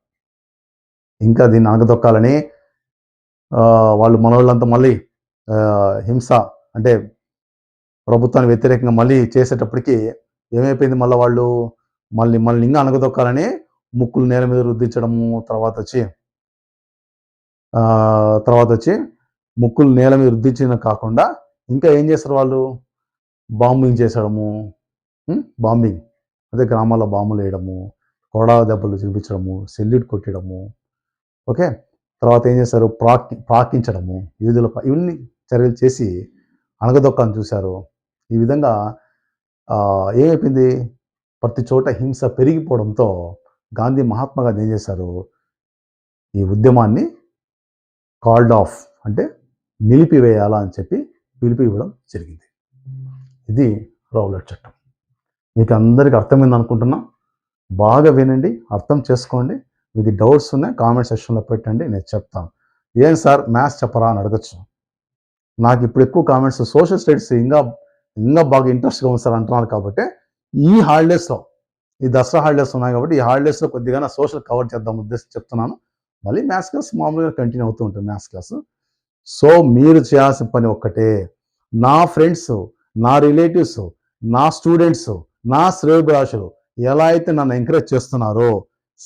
ఇంకా దీన్ని ఆగదొక్కాలని వాళ్ళు మనోళ్ళంతా మళ్ళీ హింస అంటే ప్రభుత్వానికి వ్యతిరేకంగా మళ్ళీ చేసేటప్పటికి ఏమైపోయింది? మళ్ళీ ఇంకా అనగదొక్కాలని ముక్కులు నేల మీద రుద్దించడము, తర్వాత వచ్చి ముక్కులు నేల మీద రుద్దించడం కాకుండా ఇంకా ఏం చేస్తారు వాళ్ళు? బాంబింగ్ చేసడము, అదే గ్రామాల్లో బాంబులు వేయడము, కొరడా దెబ్బలు చూపించడము, సెల్యూట్ కొట్టడము. ఓకే, తర్వాత ఏం చేస్తారు? ప్రాకించడము, యూదులపై ఇవన్నీ చర్యలు చేసి అనగదొక్కాలని చూశారు. ఈ విధంగా ఏమైపోయింది? ప్రతి చోట హింస పెరిగిపోవడంతో మహాత్మా గాంధీ ఏం చేశారు? ఈ ఉద్యమాన్ని కాల్డ్ ఆఫ్ అంటే నిలిపివేయాలా అని చెప్పి పిలుపు ఇవ్వడం జరిగింది. ఇది రౌలట్ చట్టం. మీకు అందరికీ అర్థమైంది అనుకుంటున్నా. బాగా వినండి, అర్థం చేసుకోండి. మీకు డౌట్స్ ఉన్నాయి కామెంట్ సెక్షన్లో పెట్టండి, నేను చెప్తాను. ఏం సార్ మ్యాథ్స్ చెప్పరా అని అడగచ్చు. నాకు ఇప్పుడు ఎక్కువ కామెంట్స్ సోషల్ స్టడీస్ ఇంకా బాగా ఇంట్రెస్ట్గా ఉంది సార్ అంటున్నారు. కాబట్టి ఈ హాలిడేస్లో, ఈ దసరా హాలిడేస్ ఉన్నాయి కాబట్టి ఈ హాలిడేస్లో కొద్దిగా సోషల్ కవర్ చేద్దాం ఉద్దేశం చెప్తున్నాను. మళ్ళీ మ్యాథ్స్ క్లాస్ మామూలుగా కంటిన్యూ అవుతూ ఉంటుంది మ్యాథ్స్ క్లాసు. సో మీరు చేయాల్సిన పని ఒక్కటే, నా ఫ్రెండ్స్, నా రిలేటివ్స్, నా స్టూడెంట్స్, నా శ్రేయోభిలాషులు ఎలా అయితే నన్ను ఎంకరేజ్ చేస్తున్నారో,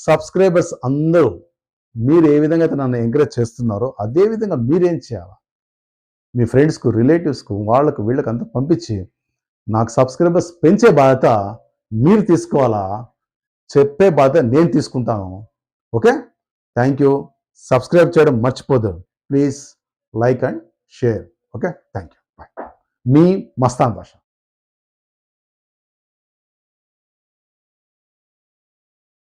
సబ్స్క్రైబర్స్ అందరూ మీరు ఏ విధంగా అయితే నన్ను ఎంకరేజ్ చేస్తున్నారో అదే విధంగా మీరేం చేయాలి, మీ ఫ్రెండ్స్కు, రిలేటివ్స్కు, వాళ్ళకు వీళ్ళకి అంతా పంపించి నాకు సబ్స్క్రైబర్స్ పెంచే బాధ్యత మీరు తీసుకోవాలా, చెప్పే బాధ్యత నేను తీసుకుంటాను. Okay, thank you. సబ్స్క్రైబ్ చేయడం మర్చిపోదు please. Like and share. Okay, thank you. Bye. మీ మస్తాన్ భాష.